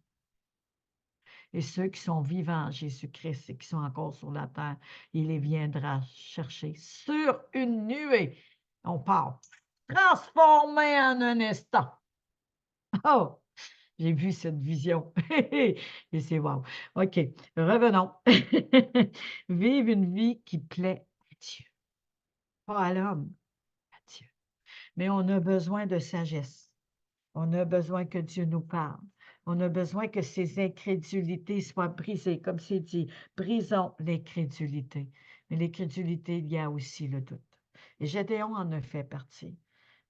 Et ceux qui sont vivants en Jésus-Christ et qui sont encore sur la terre, il les viendra chercher sur une nuée. On parle transformé en un instant. Oh, j'ai vu cette vision. Et c'est wow. OK, revenons. Vive une vie qui plaît à Dieu. Pas à l'homme, à Dieu. Mais on a besoin de sagesse. On a besoin que Dieu nous parle. On a besoin que ces incrédulités soient brisées. Comme c'est dit, brisons l'incrédulité. Mais l'incrédulité, il y a aussi le doute. Et Gédéon en a fait partie.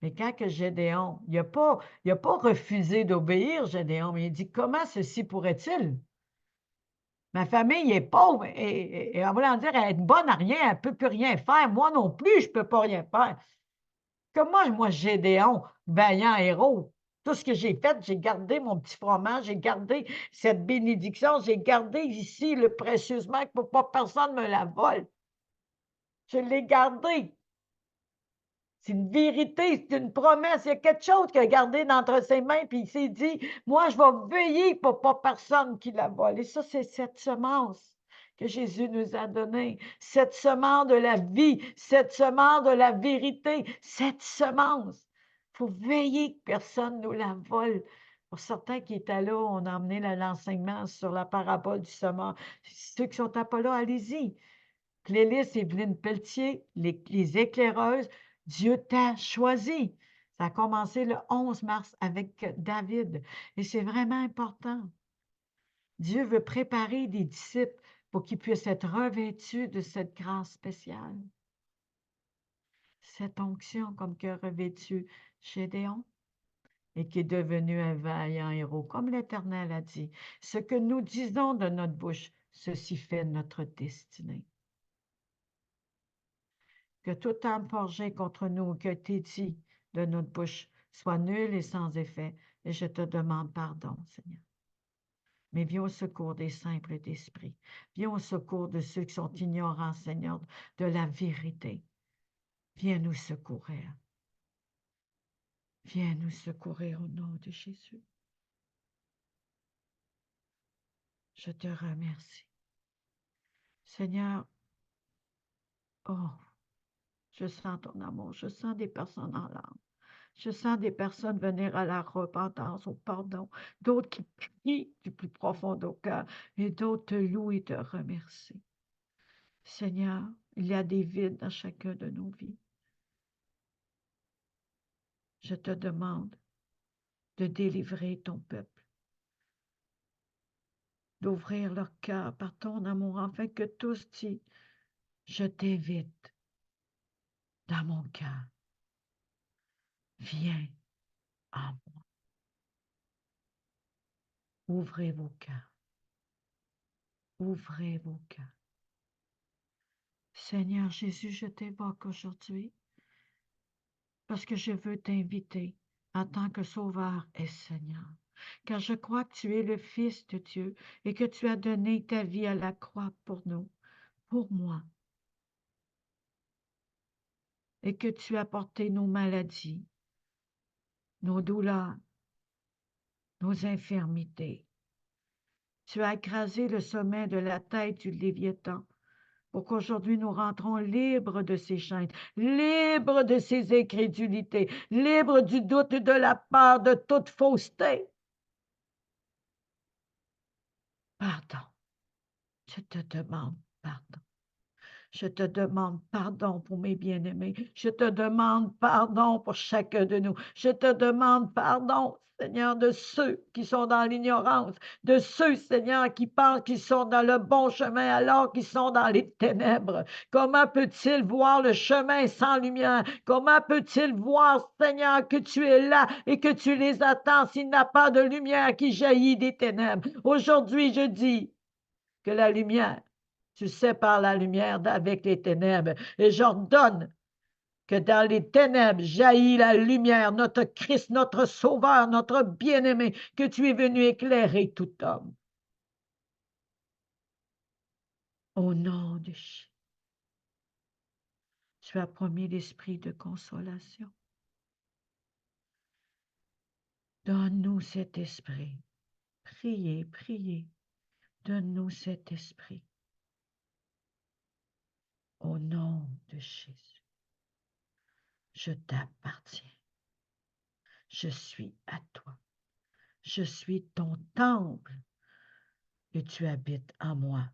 Mais quand que Gédéon, il n'a pas refusé d'obéir, Gédéon, mais il dit, comment ceci pourrait-il? Ma famille est pauvre et en voulant dire, elle est bonne à rien, elle ne peut plus rien faire. Moi non plus, je ne peux pas rien faire. Comment moi, Gédéon, vaillant héros, tout ce que j'ai fait, j'ai gardé mon petit fromage, j'ai gardé cette bénédiction, j'ai gardé ici le précieusement pour pas personne me la vole. Je l'ai gardé. C'est une vérité, c'est une promesse. Il y a quelque chose qu'il a gardé d'entre ses mains, puis il s'est dit, moi, je vais veiller pour pas personne qui la vole. Et ça, c'est cette semence que Jésus nous a donnée. Cette semence de la vie, cette semence de la vérité, cette semence. Il faut veiller que personne ne nous la vole. Pour certains qui étaient là, on a emmené l'enseignement sur la parabole du semeur. Ceux qui sont pas là, allez-y. Clélis, Evelyne Pelletier, les éclaireuses, Dieu t'a choisi. Ça a commencé le 11 mars avec David. Et c'est vraiment important. Dieu veut préparer des disciples pour qu'ils puissent être revêtus de cette grâce spéciale. Cette onction comme que revêtu Gédéon et qui est devenu un vaillant héros, comme l'Éternel a dit. Ce que nous disons de notre bouche, ceci fait notre destinée. Que toute âme forgée contre nous qui a été dit de notre bouche soit nulle et sans effet, et je te demande pardon, Seigneur. Mais viens au secours des simples d'esprit. Viens au secours de ceux qui sont ignorants, Seigneur, de la vérité. Viens nous secourir. Viens nous secourir au nom de Jésus. Je te remercie. Seigneur, oh, je sens ton amour, je sens des personnes en larmes. Je sens des personnes venir à la repentance, au pardon, d'autres qui prient du plus profond de cœur et d'autres te louent et te remercient. Seigneur, il y a des vides dans chacun de nos vies. Je te demande de délivrer ton peuple, d'ouvrir leur cœur par ton amour, afin que tous disent, je t'invite dans mon cœur. Viens en moi. Ouvrez vos cœurs. Ouvrez vos cœurs. Seigneur Jésus, je t'évoque aujourd'hui parce que je veux t'inviter en tant que Sauveur et Seigneur. Car je crois que tu es le Fils de Dieu et que tu as donné ta vie à la croix pour nous, pour moi. Et que tu as porté nos maladies, nos douleurs, nos infirmités. Tu as écrasé le sommet de la tête du Léviathan pour qu'aujourd'hui nous rentrons libres de ces chaînes, libres de ces incrédulités, libres du doute et de la peur, de toute fausseté. Pardon. Je te demande pardon. Je te demande pardon pour mes bien-aimés. Je te demande pardon pour chacun de nous. Je te demande pardon, Seigneur, de ceux qui sont dans l'ignorance, de ceux, Seigneur, qui pensent qu'ils sont dans le bon chemin alors qu'ils sont dans les ténèbres. Comment peut-il voir le chemin sans lumière? Comment peut-il voir, Seigneur, que tu es là et que tu les attends s'il n'y a pas de lumière qui jaillit des ténèbres? Aujourd'hui, je dis que la lumière, tu sépares la lumière d'avec les ténèbres. Et j'ordonne que dans les ténèbres jaillit la lumière, notre Christ, notre Sauveur, notre bien-aimé, que tu es venu éclairer tout homme. Au nom de Jésus, tu as promis l'esprit de consolation. Donne-nous cet esprit. Priez, priez. Donne-nous cet esprit. Au nom de Jésus, je t'appartiens. Je suis à toi. Je suis ton temple et tu habites en moi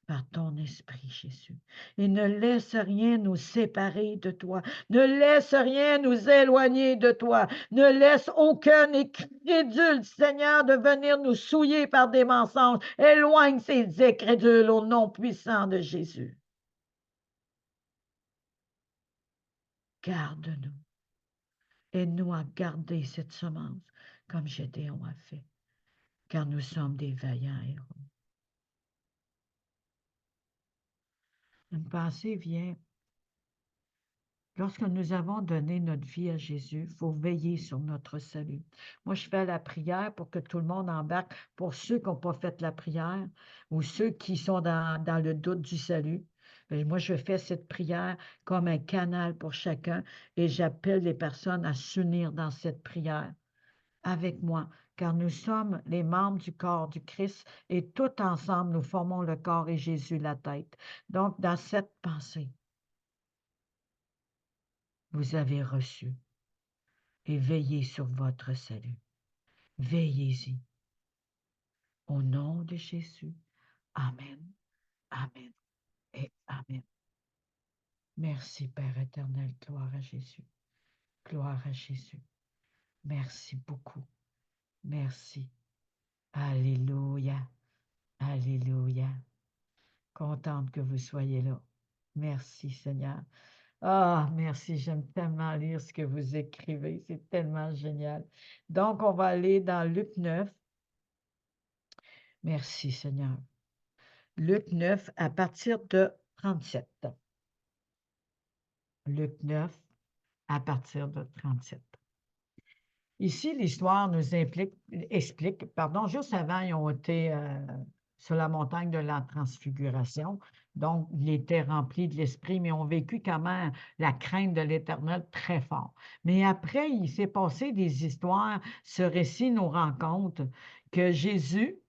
par ton esprit, Jésus. Et ne laisse rien nous séparer de toi. Ne laisse rien nous éloigner de toi. Ne laisse aucun incrédule, Seigneur, de venir nous souiller par des mensonges. Éloigne ces incrédules au nom puissant de Jésus. Garde-nous. Aide-nous à garder cette semence comme Gédéon a fait, car nous sommes des vaillants héros. Une pensée vient. Lorsque nous avons donné notre vie à Jésus, il faut veiller sur notre salut. Moi, je fais la prière pour que tout le monde embarque. Pour ceux qui n'ont pas fait la prière ou ceux qui sont dans le doute du salut, bien, moi, je fais cette prière comme un canal pour chacun et j'appelle les personnes à s'unir dans cette prière avec moi, car nous sommes les membres du corps du Christ et tout ensemble, nous formons le corps et Jésus la tête. Donc, dans cette pensée, vous avez reçu et veillez sur votre salut. Veillez-y. Au nom de Jésus. Amen. Amen et Amen. Merci, Père éternel. Gloire à Jésus. Gloire à Jésus. Merci beaucoup. Merci. Alléluia. Alléluia. Contente que vous soyez là. Merci, Seigneur. Ah, merci. J'aime tellement lire ce que vous écrivez. C'est tellement génial. Donc, on va aller dans Luc 9. Merci, Seigneur. Luc 9 à partir de 37. Luc 9 à partir de 37. Ici, l'histoire nous explique, juste avant, ils ont été sur la montagne de la transfiguration. Donc, ils étaient remplis de l'Esprit, mais ont vécu quand même la crainte de l'Éternel très fort. Mais après, il s'est passé des histoires. Ce récit nous rend compte que Jésus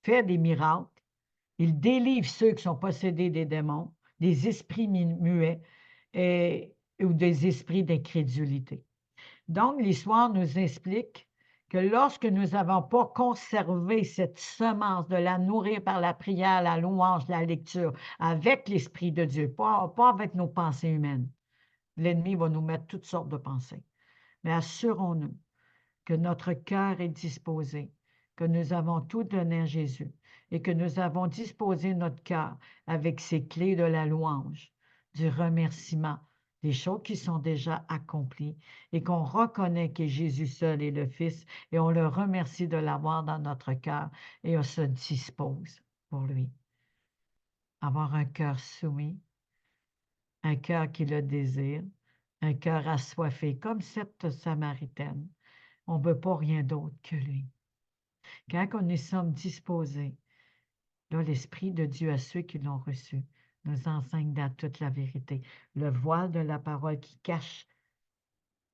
fait des miracles. Il délivre ceux qui sont possédés des démons, des esprits muets ou des esprits d'incrédulité. Donc, l'histoire nous explique que lorsque nous n'avons pas conservé cette semence de la nourrir par la prière, la louange, la lecture, avec l'Esprit de Dieu, pas avec nos pensées humaines, l'ennemi va nous mettre toutes sortes de pensées. Mais assurons-nous que notre cœur est disposé, que nous avons tout donné à Jésus et que nous avons disposé notre cœur avec ces clés de la louange, du remerciement, des choses qui sont déjà accomplies et qu'on reconnaît que Jésus seul est le Fils et on le remercie de l'avoir dans notre cœur et on se dispose pour lui. Avoir un cœur soumis, un cœur qui le désire, un cœur assoiffé comme cette Samaritaine. On ne veut pas rien d'autre que lui. Quand on y sommes disposés, là, l'Esprit de Dieu à ceux qui l'ont reçu nous enseigne dans toute la vérité. Le voile de la parole qui cache,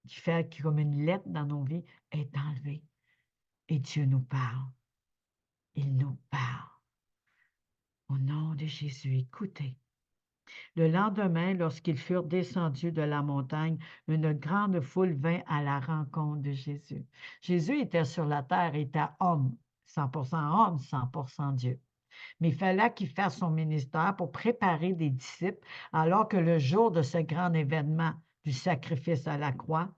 qui fait comme une lettre dans nos vies, est enlevé. Et Dieu nous parle. Il nous parle. Au nom de Jésus, écoutez. Le lendemain, lorsqu'ils furent descendus de la montagne, une grande foule vint à la rencontre de Jésus. Jésus était sur la terre, il était homme, 100% homme, 100% Dieu. Mais il fallait qu'il fasse son ministère pour préparer des disciples, alors que le jour de ce grand événement du sacrifice à la croix,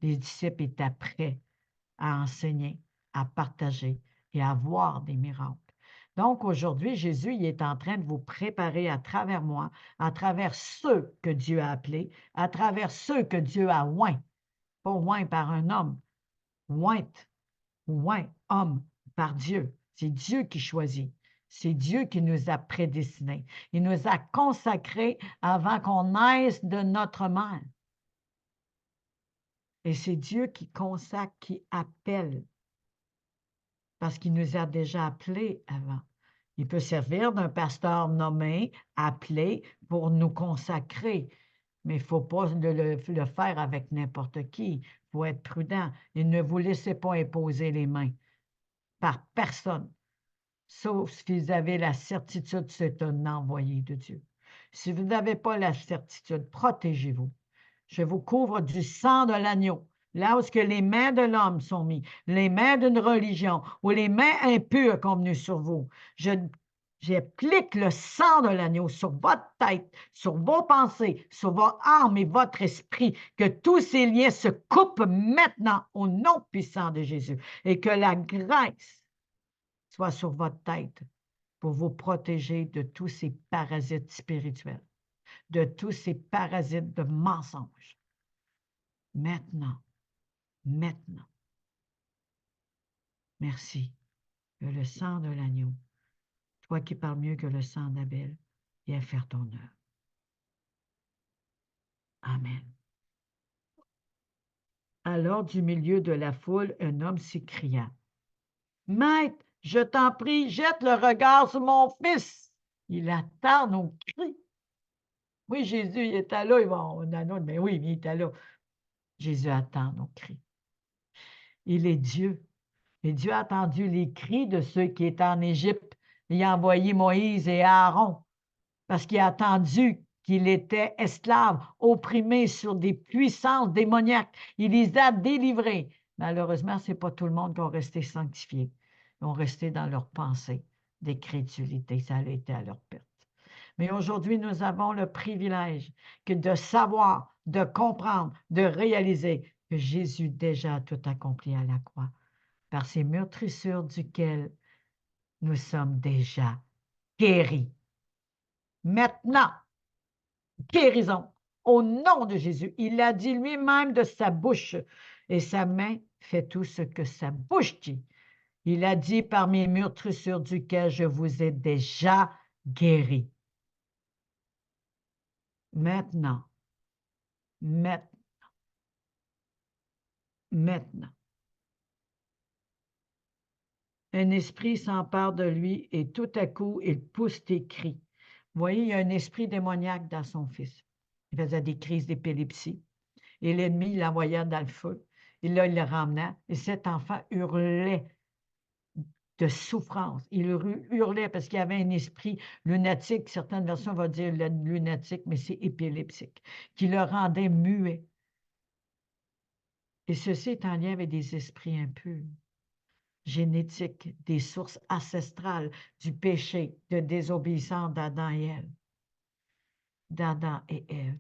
les disciples étaient prêts à enseigner, à partager et à voir des miracles. Donc aujourd'hui, Jésus il est en train de vous préparer à travers moi, à travers ceux que Dieu a appelés, à travers ceux que Dieu a oints, pas oints par un homme, oint, homme par Dieu. C'est Dieu qui choisit. C'est Dieu qui nous a prédestinés. Il nous a consacrés avant qu'on naisse de notre mère. Et c'est Dieu qui consacre, qui appelle, parce qu'il nous a déjà appelés avant. Il peut servir d'un pasteur nommé, appelé, pour nous consacrer, mais il ne faut pas le faire avec n'importe qui. Il faut être prudent et ne vous laissez pas imposer les mains par personne, sauf si vous avez la certitude que c'est un envoyé de Dieu. Si vous n'avez pas la certitude, protégez-vous. Je vous couvre du sang de l'agneau. Là où ce que les mains de l'homme sont mises, les mains d'une religion ou les mains impures convenues sur vous, j'applique le sang de l'agneau sur votre tête, sur vos pensées, sur votre âme et votre esprit, que tous ces liens se coupent maintenant au nom puissant de Jésus et que la grâce soit sur votre tête pour vous protéger de tous ces parasites spirituels, de tous ces parasites de mensonges. Maintenant. Merci que le sang de l'agneau, toi qui parles mieux que le sang d'Abel, viens faire ton œuvre. Amen. Alors, du milieu de la foule, un homme s'écria: Maître, je t'en prie, jette le regard sur mon fils. Il attend nos cris. Oui, Jésus, il était là. Mais oui, il était là. Jésus attend nos cris. Il est Dieu. Et Dieu a entendu les cris de ceux qui étaient en Égypte. Il a envoyé Moïse et Aaron parce qu'il a attendu qu'il était esclave, opprimé sur des puissances démoniaques. Il les a délivrés. Malheureusement, ce n'est pas tout le monde qui a resté sanctifié. Ils ont resté dans leur pensée d'incrédulité. Ça a été à leur perte. Mais aujourd'hui, nous avons le privilège de savoir, de comprendre, de réaliser que Jésus déjà a tout accompli à la croix, par ces meurtrissures duquel nous sommes déjà guéris. Maintenant, guérison au nom de Jésus. Il l'a dit lui-même de sa bouche et sa main fait tout ce que sa bouche dit. Il a dit par mes meurtrissures duquel je vous ai déjà guéris. Maintenant. Un esprit s'empare de lui et tout à coup, il pousse des cris. Vous voyez, il y a un esprit démoniaque dans son fils. Il faisait des crises d'épilepsie. Et l'ennemi l'envoyait dans le feu. Et là, il le ramenait. Et cet enfant hurlait de souffrance. Il hurlait parce qu'il y avait un esprit lunatique. Certaines versions vont dire lunatique, mais c'est épileptique, qui le rendait muet. Et ceci est en lien avec des esprits impurs, génétiques, des sources ancestrales du péché, de désobéissance d'Adam et Ève.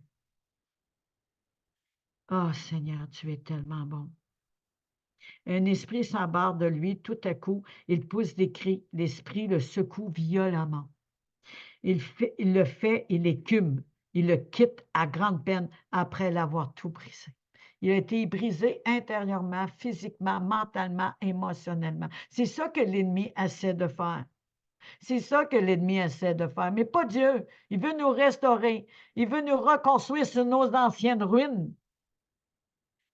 Oh Seigneur, tu es tellement bon. Un esprit s'embarre de lui, tout à coup, il pousse des cris, l'esprit le secoue violemment. Il écume, il le quitte à grande peine après l'avoir tout brisé. Il a été brisé intérieurement, physiquement, mentalement, émotionnellement. C'est ça que l'ennemi essaie de faire. C'est ça que l'ennemi essaie de faire, mais pas Dieu. Il veut nous restaurer. Il veut nous reconstruire sur nos anciennes ruines.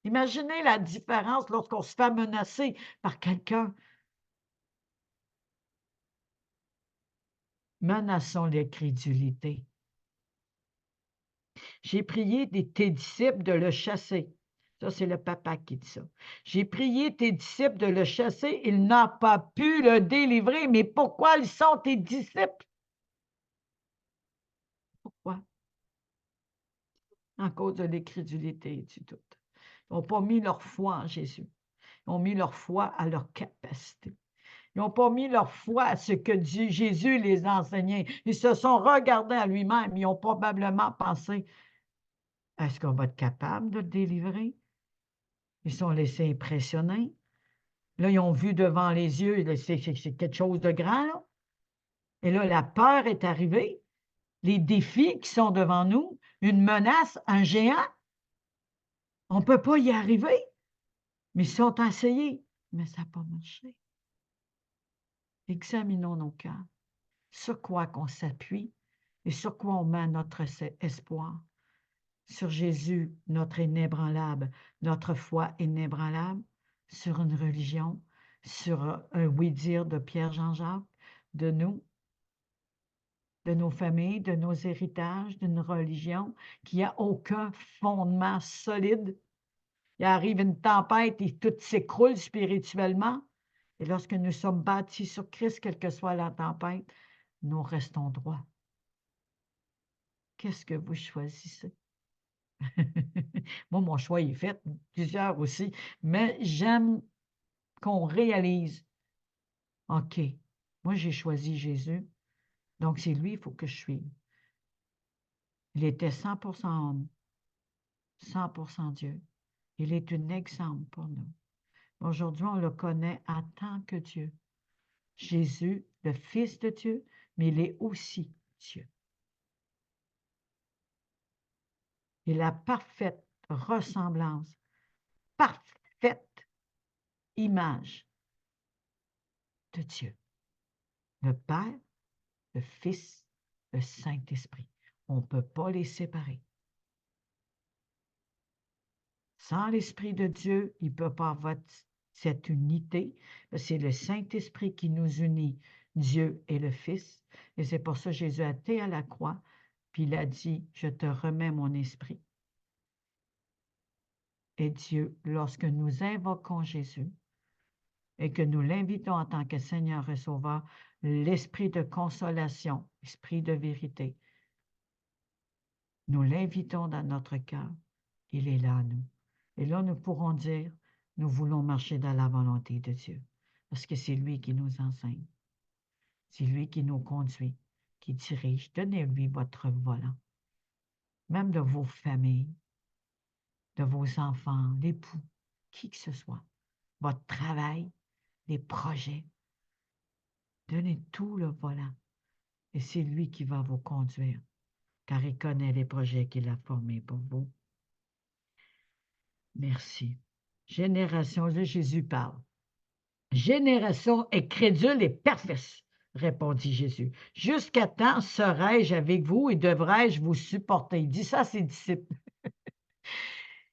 Imaginez la différence lorsqu'on se fait menacer par quelqu'un. Menaçons l'incrédulité. J'ai prié tes disciples de le chasser. Ça, c'est le papa qui dit ça. J'ai prié tes disciples de le chasser. Il n'a pas pu le délivrer. Mais pourquoi ils sont tes disciples? à cause de l'incrédulité et du doute. Ils n'ont pas mis leur foi en Jésus. Ils ont mis leur foi à leur capacité. Ils n'ont pas mis leur foi à ce que Jésus les a enseigné. Ils se sont regardés à lui-même. Ils ont probablement pensé, est-ce qu'on va être capable de le délivrer? Ils sont laissés impressionner. Là, ils ont vu devant les yeux, c'est quelque chose de grand, là. Et là, la peur est arrivée. Les défis qui sont devant nous, une menace, un géant. On ne peut pas y arriver. Mais ils sont essayés. Mais ça n'a pas marché. Examinons nos cœurs. Sur quoi qu'on s'appuie et sur quoi on met notre espoir. Sur Jésus, notre inébranlable, notre foi inébranlable, sur une religion, sur un oui-dire de Pierre-Jean-Jacques, de nous, de nos familles, de nos héritages, d'une religion qui n'a aucun fondement solide. Il arrive une tempête et tout s'écroule spirituellement. Et lorsque nous sommes bâtis sur Christ, quelle que soit la tempête, nous restons droits. Qu'est-ce que vous choisissez? Moi, mon choix est fait, plusieurs aussi, mais j'aime qu'on réalise, OK, moi j'ai choisi Jésus, donc c'est lui, il faut que je suive. Il était 100% homme, 100% Dieu. Il est un exemple pour nous. Aujourd'hui, on le connaît en tant que Dieu. Jésus, le Fils de Dieu, mais il est aussi Dieu. Et la parfaite ressemblance, parfaite image de Dieu. Le Père, le Fils, le Saint-Esprit. On ne peut pas les séparer. Sans l'Esprit de Dieu, il ne peut pas avoir cette unité. C'est le Saint-Esprit qui nous unit, Dieu et le Fils. Et c'est pour ça que Jésus a été à la croix, puis il a dit, je te remets mon esprit. Et Dieu, lorsque nous invoquons Jésus et que nous l'invitons en tant que Seigneur et Sauveur, l'esprit de consolation, l'esprit de vérité, nous l'invitons dans notre cœur. Il est là, nous. Et là, nous pourrons dire, nous voulons marcher dans la volonté de Dieu. Parce que c'est lui qui nous enseigne. C'est lui qui nous conduit, qui dirige. Donnez-lui votre volant. Même de vos familles, de vos enfants, l'époux, qui que ce soit. Votre travail, les projets. Donnez tout le volant. Et c'est lui qui va vous conduire, car il connaît les projets qu'il a formés pour vous. Merci. Génération, là, Jésus parle. Génération incrédule et perverse, répondit Jésus. Jusqu'à temps serai-je avec vous et devrais-je vous supporter? Il dit ça à ses disciples.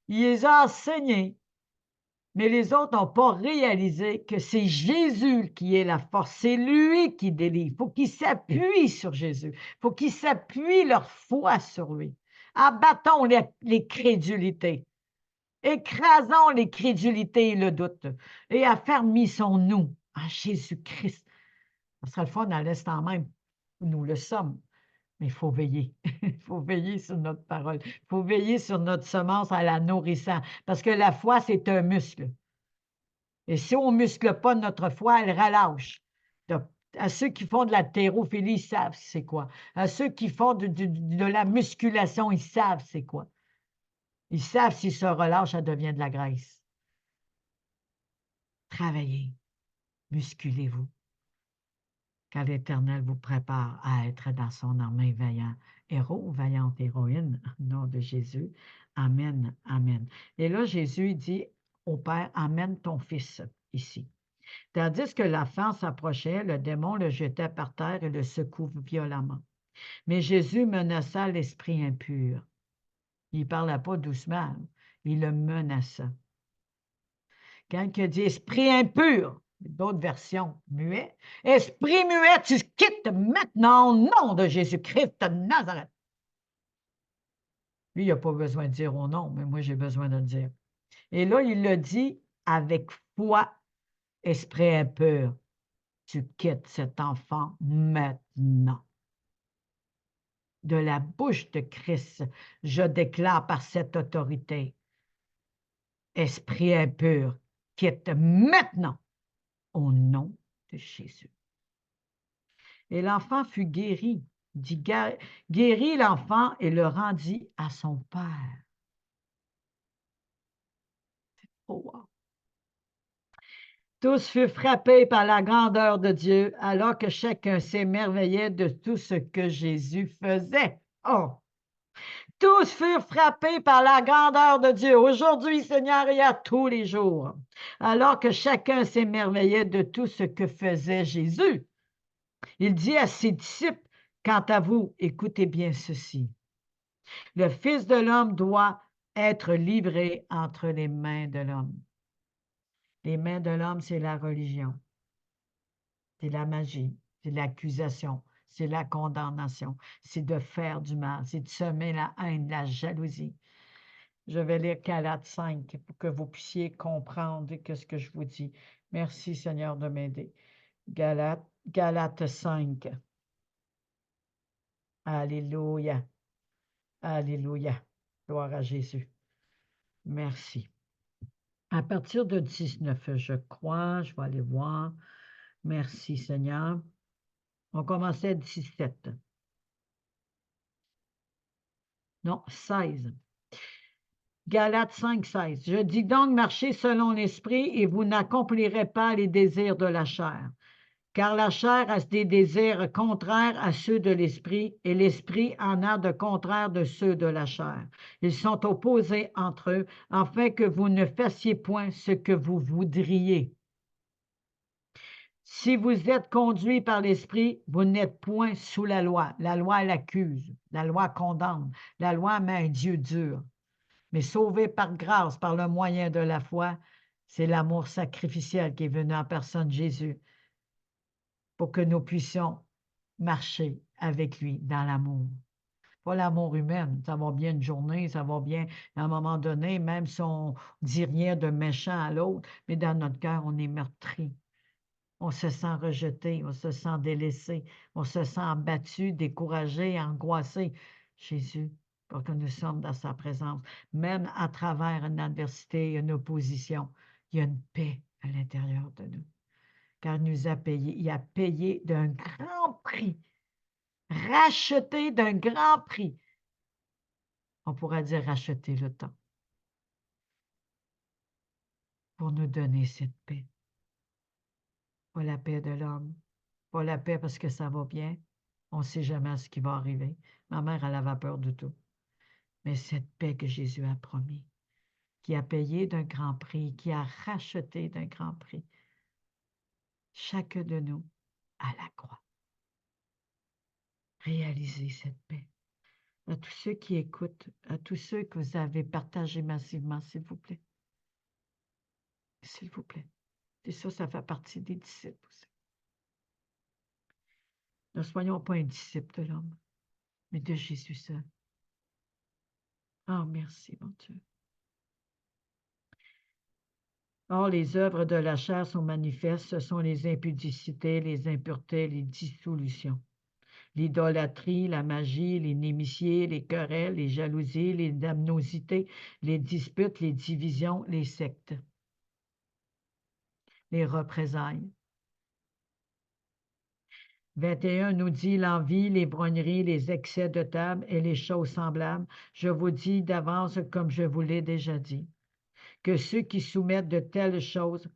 Il les a enseignés, mais les autres n'ont pas réalisé que c'est Jésus qui est la force. C'est lui qui délivre. Il faut qu'ils s'appuient sur Jésus. Il faut qu'ils s'appuient leur foi sur lui. Abattons les crédulités. Écrasons les crédulités et le doute et affermissons-nous en Jésus-Christ. Ça serait le fun à l'instant même. Nous le sommes, mais il faut veiller. Il faut veiller sur notre parole. Il faut veiller sur notre semence en la nourrissant. Parce que la foi, c'est un muscle. Et si on ne muscle pas notre foi, elle relâche. À ceux qui font de la thérophilie, ils savent c'est quoi. À ceux qui font de la musculation, ils savent c'est quoi. Ils savent s'ils se relâchent, ça devient de la graisse. Travaillez, musculez-vous, car l'Éternel vous prépare à être dans son armée vaillant héros ou vaillante héroïne, au nom de Jésus. Amen, amen. Et là, Jésus dit au Père, amène ton fils ici. Tandis que l'enfant s'approchait, le démon le jetait par terre et le secoue violemment. Mais Jésus menaça l'esprit impur. Il ne parlait pas doucement, il le menaça. Quand il dit esprit impur, d'autres versions, muet, esprit muet, tu quittes maintenant au nom de Jésus-Christ de Nazareth. Lui, il n'a pas besoin de dire au nom, mais moi, j'ai besoin de le dire. Et là, il le dit avec foi, esprit impur, tu quittes cet enfant maintenant. de la bouche de Christ, je déclare par cette autorité, esprit impur, quitte maintenant au nom de Jésus. Et l'enfant fut guéri, guérit l'enfant et le rendit à son père. Oh, wow. Tous furent frappés par la grandeur de Dieu, alors que chacun s'émerveillait de tout ce que Jésus faisait. Oh! Tous furent frappés par la grandeur de Dieu, aujourd'hui, Seigneur, et à tous les jours, alors que chacun s'émerveillait de tout ce que faisait Jésus. Il dit à ses disciples, « Quant à vous, écoutez bien ceci. Le Fils de l'homme doit être livré entre les mains de l'homme. » Les mains de l'homme, c'est la religion, c'est la magie, c'est l'accusation, c'est la condamnation, c'est de faire du mal, c'est de semer la haine, la jalousie. Je vais lire Galates 5 pour que vous puissiez comprendre ce que je vous dis. Merci Seigneur de m'aider. Galates 5. Alléluia. Alléluia. Gloire à Jésus. Merci. À partir de 19, je crois, je vais aller voir. Merci Seigneur. On commençait à 17. Non, 16. Galates 5, 16. Je dis donc, marchez selon l'esprit et vous n'accomplirez pas les désirs de la chair. Car la chair a des désirs contraires à ceux de l'esprit et l'esprit en a de contraires de ceux de la chair. Ils sont opposés entre eux, afin que vous ne fassiez point ce que vous voudriez. Si vous êtes conduits par l'esprit, vous n'êtes point sous la loi. La loi l'accuse, la loi condamne, la loi met un Dieu dur. Mais sauvés par grâce, par le moyen de la foi, c'est l'amour sacrificiel qui est venu en personne de Jésus pour que nous puissions marcher avec lui dans l'amour. Pas l'amour humain, ça va bien une journée, ça va bien à un moment donné, même si on ne dit rien de méchant à l'autre, mais dans notre cœur, on est meurtri. On se sent rejeté, on se sent délaissé, on se sent abattu, découragé, angoissé. Jésus, pour que nous sommes dans sa présence, même à travers une adversité, une opposition, il y a une paix à l'intérieur de nous. Car il nous a payé, il a payé d'un grand prix, racheté d'un grand prix. On pourrait dire racheter le temps pour nous donner cette paix. Pas la paix de l'homme, pas la paix parce que ça va bien. On ne sait jamais ce qui va arriver. Ma mère, elle avait peur de tout. Mais cette paix que Jésus a promis, qui a payé d'un grand prix, qui a racheté d'un grand prix, chacun de nous à la croix. Réalisez cette paix. À tous ceux qui écoutent, à tous ceux que vous avez partagé massivement, s'il vous plaît. S'il vous plaît. Et ça fait partie des disciples aussi. Ne soyons pas un disciple de l'homme, mais de Jésus seul. Oh, merci, mon Dieu. Or, les œuvres de la chair sont manifestes, ce sont les impudicités, les impuretés, les dissolutions, l'idolâtrie, la magie, les némiciers, les querelles, les jalousies, les damnosités, les disputes, les divisions, les sectes, les représailles. 21 nous dit l'envie, les brogneries, les excès de table et les choses semblables. Je vous dis d'avance, comme je vous l'ai déjà dit, que ceux qui soumettent de telles choses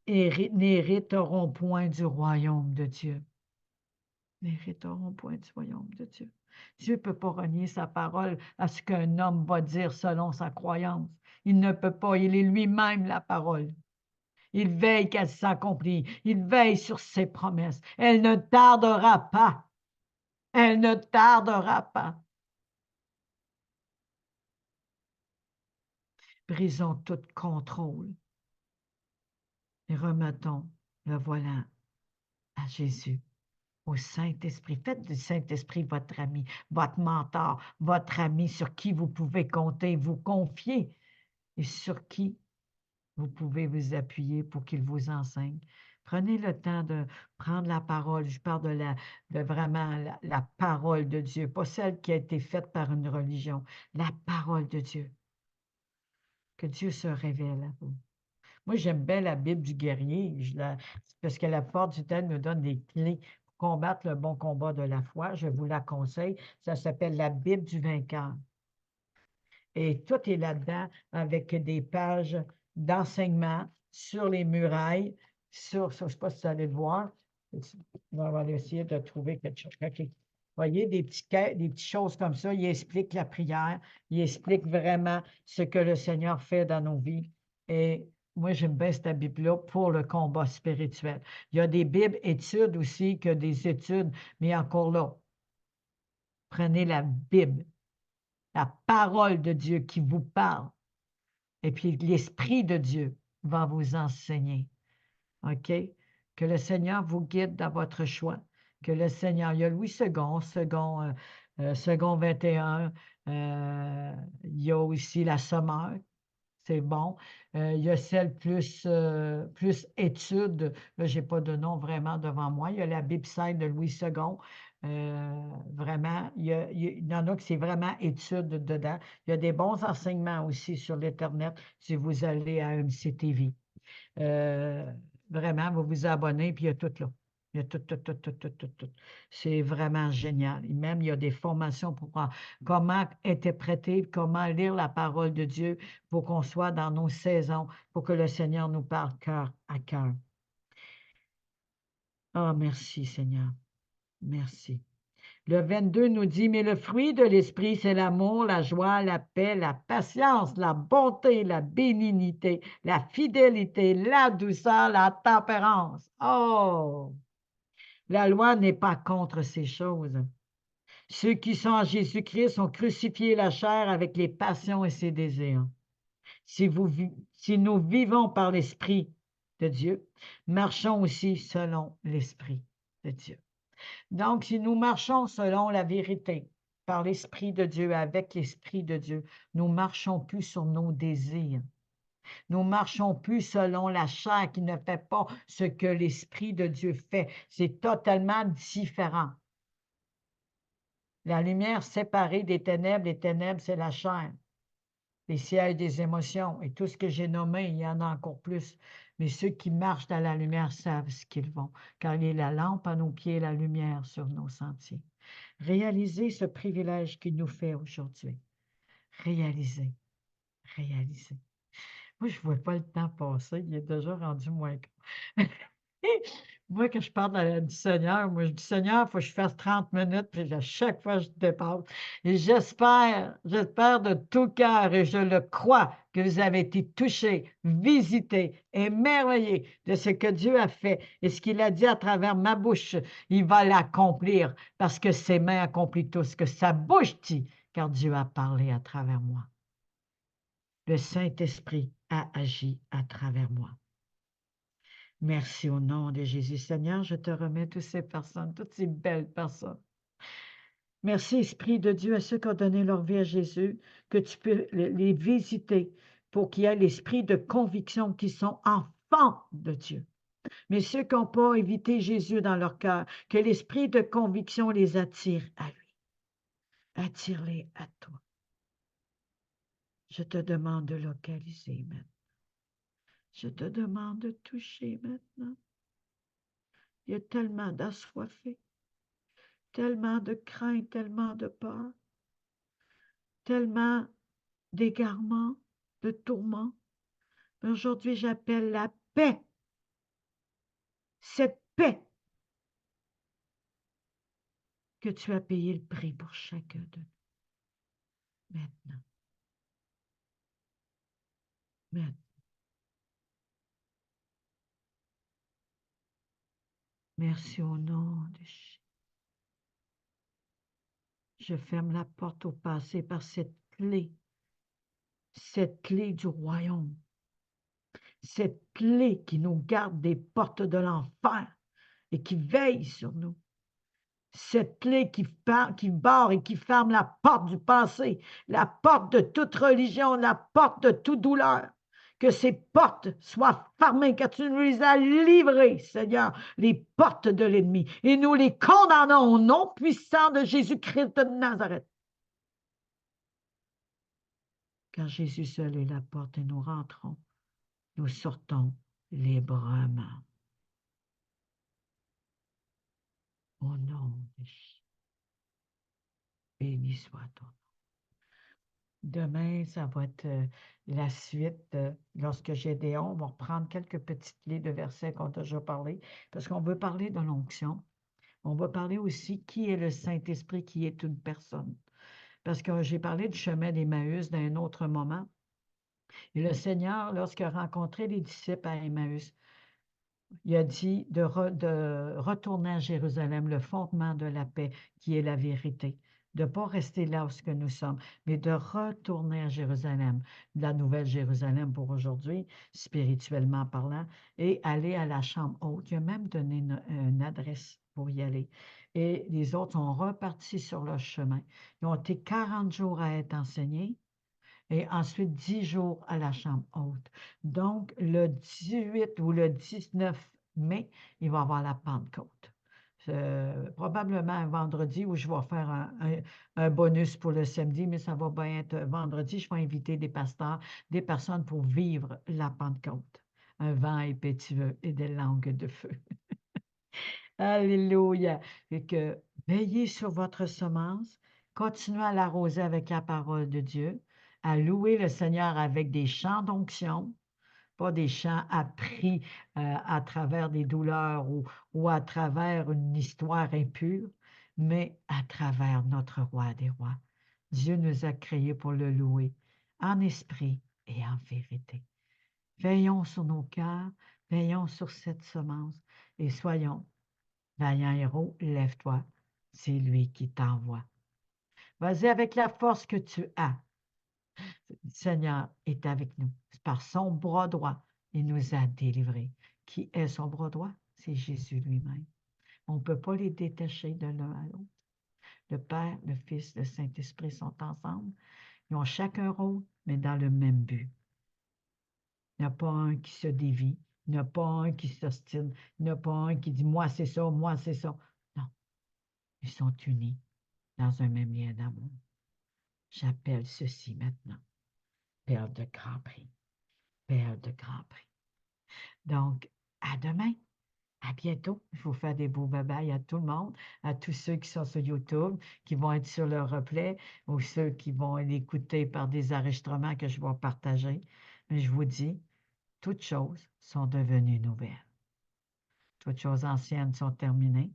n'hériteront point du royaume de Dieu. N'hériteront point du royaume de Dieu. Dieu ne peut pas renier sa parole à ce qu'un homme va dire selon sa croyance. Il ne peut pas, il est lui-même la parole. Il veille qu'elle s'accomplit. Il veille sur ses promesses. Elle ne tardera pas. Elle ne tardera pas. Brisons tout contrôle et remettons le volant à Jésus, au Saint-Esprit. Faites du Saint-Esprit votre ami, votre mentor, votre ami sur qui vous pouvez compter, vous confier et sur qui vous pouvez vous appuyer pour qu'il vous enseigne, Prenez le temps de prendre la parole. Je parle de vraiment la parole de Dieu, pas celle qui a été faite par une religion. La parole de Dieu. Que Dieu se révèle à vous. Moi, j'aime bien la Bible du guerrier, parce que la porte du temps nous donne des clés pour combattre le bon combat de la foi. Je vous la conseille. Ça s'appelle la Bible du vainqueur. Et tout est là-dedans avec des pages d'enseignement sur les murailles, je ne sais pas si vous allez le voir. On va essayer de trouver quelque chose. OK. Vous voyez, des petites choses comme ça, il explique la prière, il explique vraiment ce que le Seigneur fait dans nos vies. Et moi, j'aime bien cette Bible-là pour le combat spirituel. Il y a des Bibles études aussi que des études, mais encore là, prenez la Bible, la parole de Dieu qui vous parle. Et puis l'Esprit de Dieu va vous enseigner. OK? Que le Seigneur vous guide dans votre choix. Que le Seigneur, il y a Louis II, second 21, il y a aussi la Sommeur, c'est bon. Il y a celle plus étude, là, je n'ai pas de nom vraiment devant moi. Il y a la Bible de Louis II. Vraiment, il y en a que c'est vraiment étude dedans. Il y a des bons enseignements aussi sur l'Internet si vous allez à MCTV. Vraiment, vous vous abonnez, puis il y a tout là. Il y a tout, tout, tout, tout, tout, tout, tout. C'est vraiment génial. Et même, il y a des formations pour comment interpréter, comment lire la parole de Dieu pour qu'on soit dans nos saisons, pour que le Seigneur nous parle cœur à cœur. Ah, merci, Seigneur. Merci. Le 22 nous dit, mais le fruit de l'esprit, c'est l'amour, la joie, la paix, la patience, la bonté, la bénignité, la fidélité, la douceur, la tempérance. Oh! La loi n'est pas contre ces choses. Ceux qui sont en Jésus-Christ ont crucifié la chair avec les passions et ses désirs. Si nous vivons par l'Esprit de Dieu, marchons aussi selon l'Esprit de Dieu. Donc, si nous marchons selon la vérité, par l'Esprit de Dieu, avec l'Esprit de Dieu, nous ne marchons plus sur nos désirs. Nous ne marchons plus selon la chair qui ne fait pas ce que l'Esprit de Dieu fait. C'est totalement différent. La lumière séparée des ténèbres, les ténèbres, c'est la chair, les sièges des émotions. Et tout ce que j'ai nommé, il y en a encore plus. Mais ceux qui marchent dans la lumière savent ce qu'ils vont, car il est la lampe à nos pieds, la lumière sur nos sentiers. Réalisez ce privilège qu'il nous fait aujourd'hui. Réalisez, réalisez. Moi, je ne vois pas le temps passer. Il est déjà rendu moins que... Moi, quand je parle du Seigneur, moi, je dis, Seigneur, il faut que je fasse 30 minutes, puis à chaque fois, je dépasse. Et j'espère de tout cœur, et je le crois, que vous avez été touchés, visités, émerveillés de ce que Dieu a fait et ce qu'il a dit à travers ma bouche. Il va l'accomplir parce que ses mains accomplissent tout ce que sa bouche dit, car Dieu a parlé à travers moi. Le Saint-Esprit a agi à travers moi. Merci au nom de Jésus. Seigneur, je te remets toutes ces personnes, toutes ces belles personnes. Merci, Esprit de Dieu, à ceux qui ont donné leur vie à Jésus, que tu peux les visiter pour qu'il y ait l'esprit de conviction qui sont enfants de Dieu. Mais ceux qui n'ont pas évité Jésus dans leur cœur, que l'esprit de conviction les attire à lui. Attire-les à toi. Je te demande de localiser maintenant. Je te demande de toucher maintenant. Il y a tellement d'assoiffés, tellement de crainte, tellement de peur, tellement d'égarement, de tourments. Mais aujourd'hui, j'appelle la paix. Cette paix que tu as payé le prix pour chacun de nous. Maintenant. Maintenant. Merci au nom de Jésus. Je ferme la porte au passé par cette clé du royaume, cette clé qui nous garde des portes de l'enfer et qui veille sur nous, cette clé qui barre et qui ferme la porte du passé, la porte de toute religion, la porte de toute douleur, que ces portes soient fermées, que tu nous les as livrées, Seigneur, les portes de l'ennemi. Et nous les condamnons au nom puissant de Jésus-Christ de Nazareth. Car Jésus seul est la porte et nous rentrons, nous sortons librement. Au nom de Jésus. Béni soit ton nom. Demain, ça va être la suite. Lorsque Gédéon, on va reprendre quelques petites clés de versets qu'on a déjà parlé, parce qu'on veut parler de l'onction. On va parler aussi qui est le Saint-Esprit, qui est une personne. Parce que j'ai parlé du chemin d'Emmaüs dans un autre moment. Et le Seigneur, lorsqu'il a rencontré les disciples à Emmaüs, il a dit de retourner à Jérusalem, le fondement de la paix, qui est la vérité. De ne pas rester là où nous sommes, mais de retourner à Jérusalem, la nouvelle Jérusalem pour aujourd'hui, spirituellement parlant, et aller à la chambre haute. Il a même donné une adresse pour y aller. Et les autres sont repartis sur leur chemin. Ils ont été 40 jours à être enseignés et ensuite 10 jours à la chambre haute. Donc, le 18 ou le 19 mai, il va y avoir la Pentecôte. Probablement un vendredi où je vais faire un bonus pour le samedi, mais ça va bien être vendredi. Je vais inviter des pasteurs, des personnes pour vivre la Pentecôte. Un vent impétueux et des langues de feu. Alléluia. Et que veillez sur votre semence, continuez à l'arroser avec la parole de Dieu, à louer le Seigneur avec des chants d'onction, pas des chants appris à travers des douleurs ou à travers une histoire impure, mais à travers notre roi des rois. Dieu nous a créés pour le louer en esprit et en vérité. Veillons sur nos cœurs, veillons sur cette semence et soyons vaillant héros, lève-toi, c'est lui qui t'envoie. Vas-y avec la force que tu as. Le Seigneur est avec nous. Par son bras droit, il nous a délivrés. Qui est son bras droit? C'est Jésus lui-même. On ne peut pas les détacher de l'un à l'autre. Le Père, le Fils, le Saint-Esprit sont ensemble. Ils ont chacun un rôle, mais dans le même but. Il n'y a pas un qui se dévie. Il n'y a pas un qui s'ostine. Il n'y a pas un qui dit « moi c'est ça, moi c'est ça ». Non. Ils sont unis dans un même lien d'amour. J'appelle ceci maintenant perle de grand prix. Perle de grand prix. Donc, à demain. À bientôt. Je vous fais des beaux bye-bye à tout le monde, à tous ceux qui sont sur YouTube, qui vont être sur le replay, ou ceux qui vont l'écouter par des enregistrements que je vais partager. Mais je vous dis, toutes choses sont devenues nouvelles. Toutes choses anciennes sont terminées.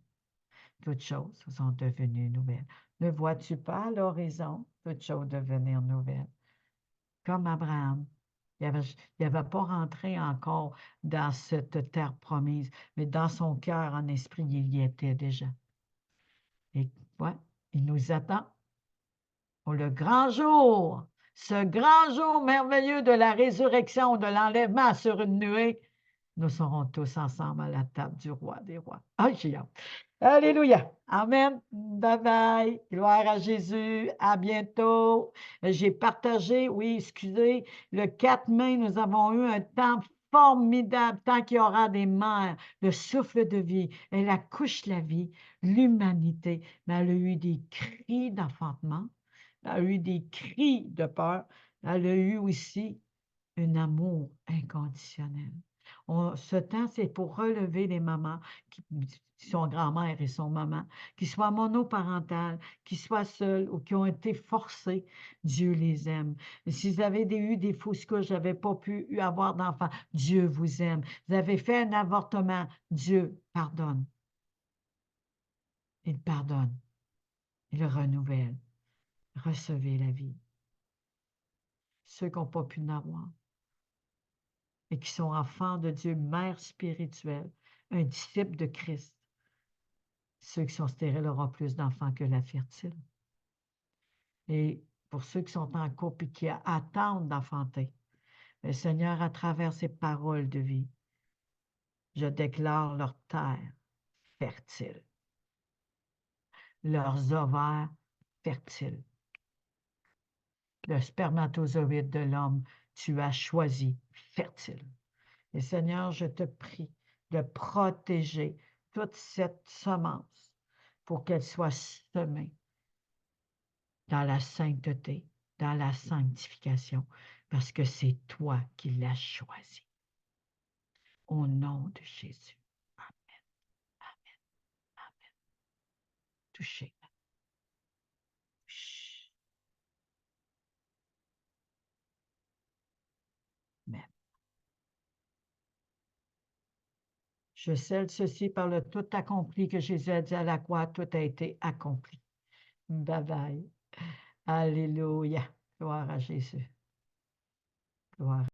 Toutes choses sont devenues nouvelles. Ne vois-tu pas à l'horizon toutes choses devenir nouvelles? Comme Abraham. Il n'avait pas rentré encore dans cette terre promise, mais dans son cœur, en esprit, il y était déjà. Et ouais, il nous attend pour le grand jour, ce grand jour merveilleux de la résurrection, de l'enlèvement sur une nuée. Nous serons tous ensemble à la table du roi des rois. Ah, j'ai hâte. Alléluia. Amen. Bye bye. Gloire à Jésus. À bientôt. J'ai partagé, oui, excusez, le 4 mai, nous avons eu un temps formidable, tant qu'il y aura des mères, le souffle de vie. Elle accouche la vie, l'humanité. Mais elle a eu des cris d'enfantement. Elle a eu des cris de peur. Elle a eu aussi un amour inconditionnel. Ce temps, c'est pour relever les mamans, son grand-mère et son maman, qui soient monoparentales, qui soient seules ou qui ont été forcées. Dieu les aime. Et si vous avez eu des fausses couches, vous n'avez pas pu avoir d'enfants, Dieu vous aime. Vous avez fait un avortement, Dieu pardonne. Il pardonne. Il renouvelle. Recevez la vie. Ceux qui n'ont pas pu n'avoir et qui sont enfants de Dieu, mère spirituelle, un disciple de Christ. Ceux qui sont stériles auront plus d'enfants que la fertile. Et pour ceux qui sont en couple et qui attendent d'enfanter, le Seigneur, à travers ses paroles de vie, je déclare leur terre fertile, leurs ovaires fertiles. Le spermatozoïde de l'homme, tu as choisi fertile. Et Seigneur, je te prie de protéger toute cette semence pour qu'elle soit semée dans la sainteté, dans la sanctification, parce que c'est toi qui l'as choisi. Au nom de Jésus. Amen. Amen. Amen. Touchez. Amen. Je scelle ceci par le tout accompli que Jésus a dit à la croix, tout a été accompli. Bye bye. Alléluia. Gloire à Jésus. Gloire.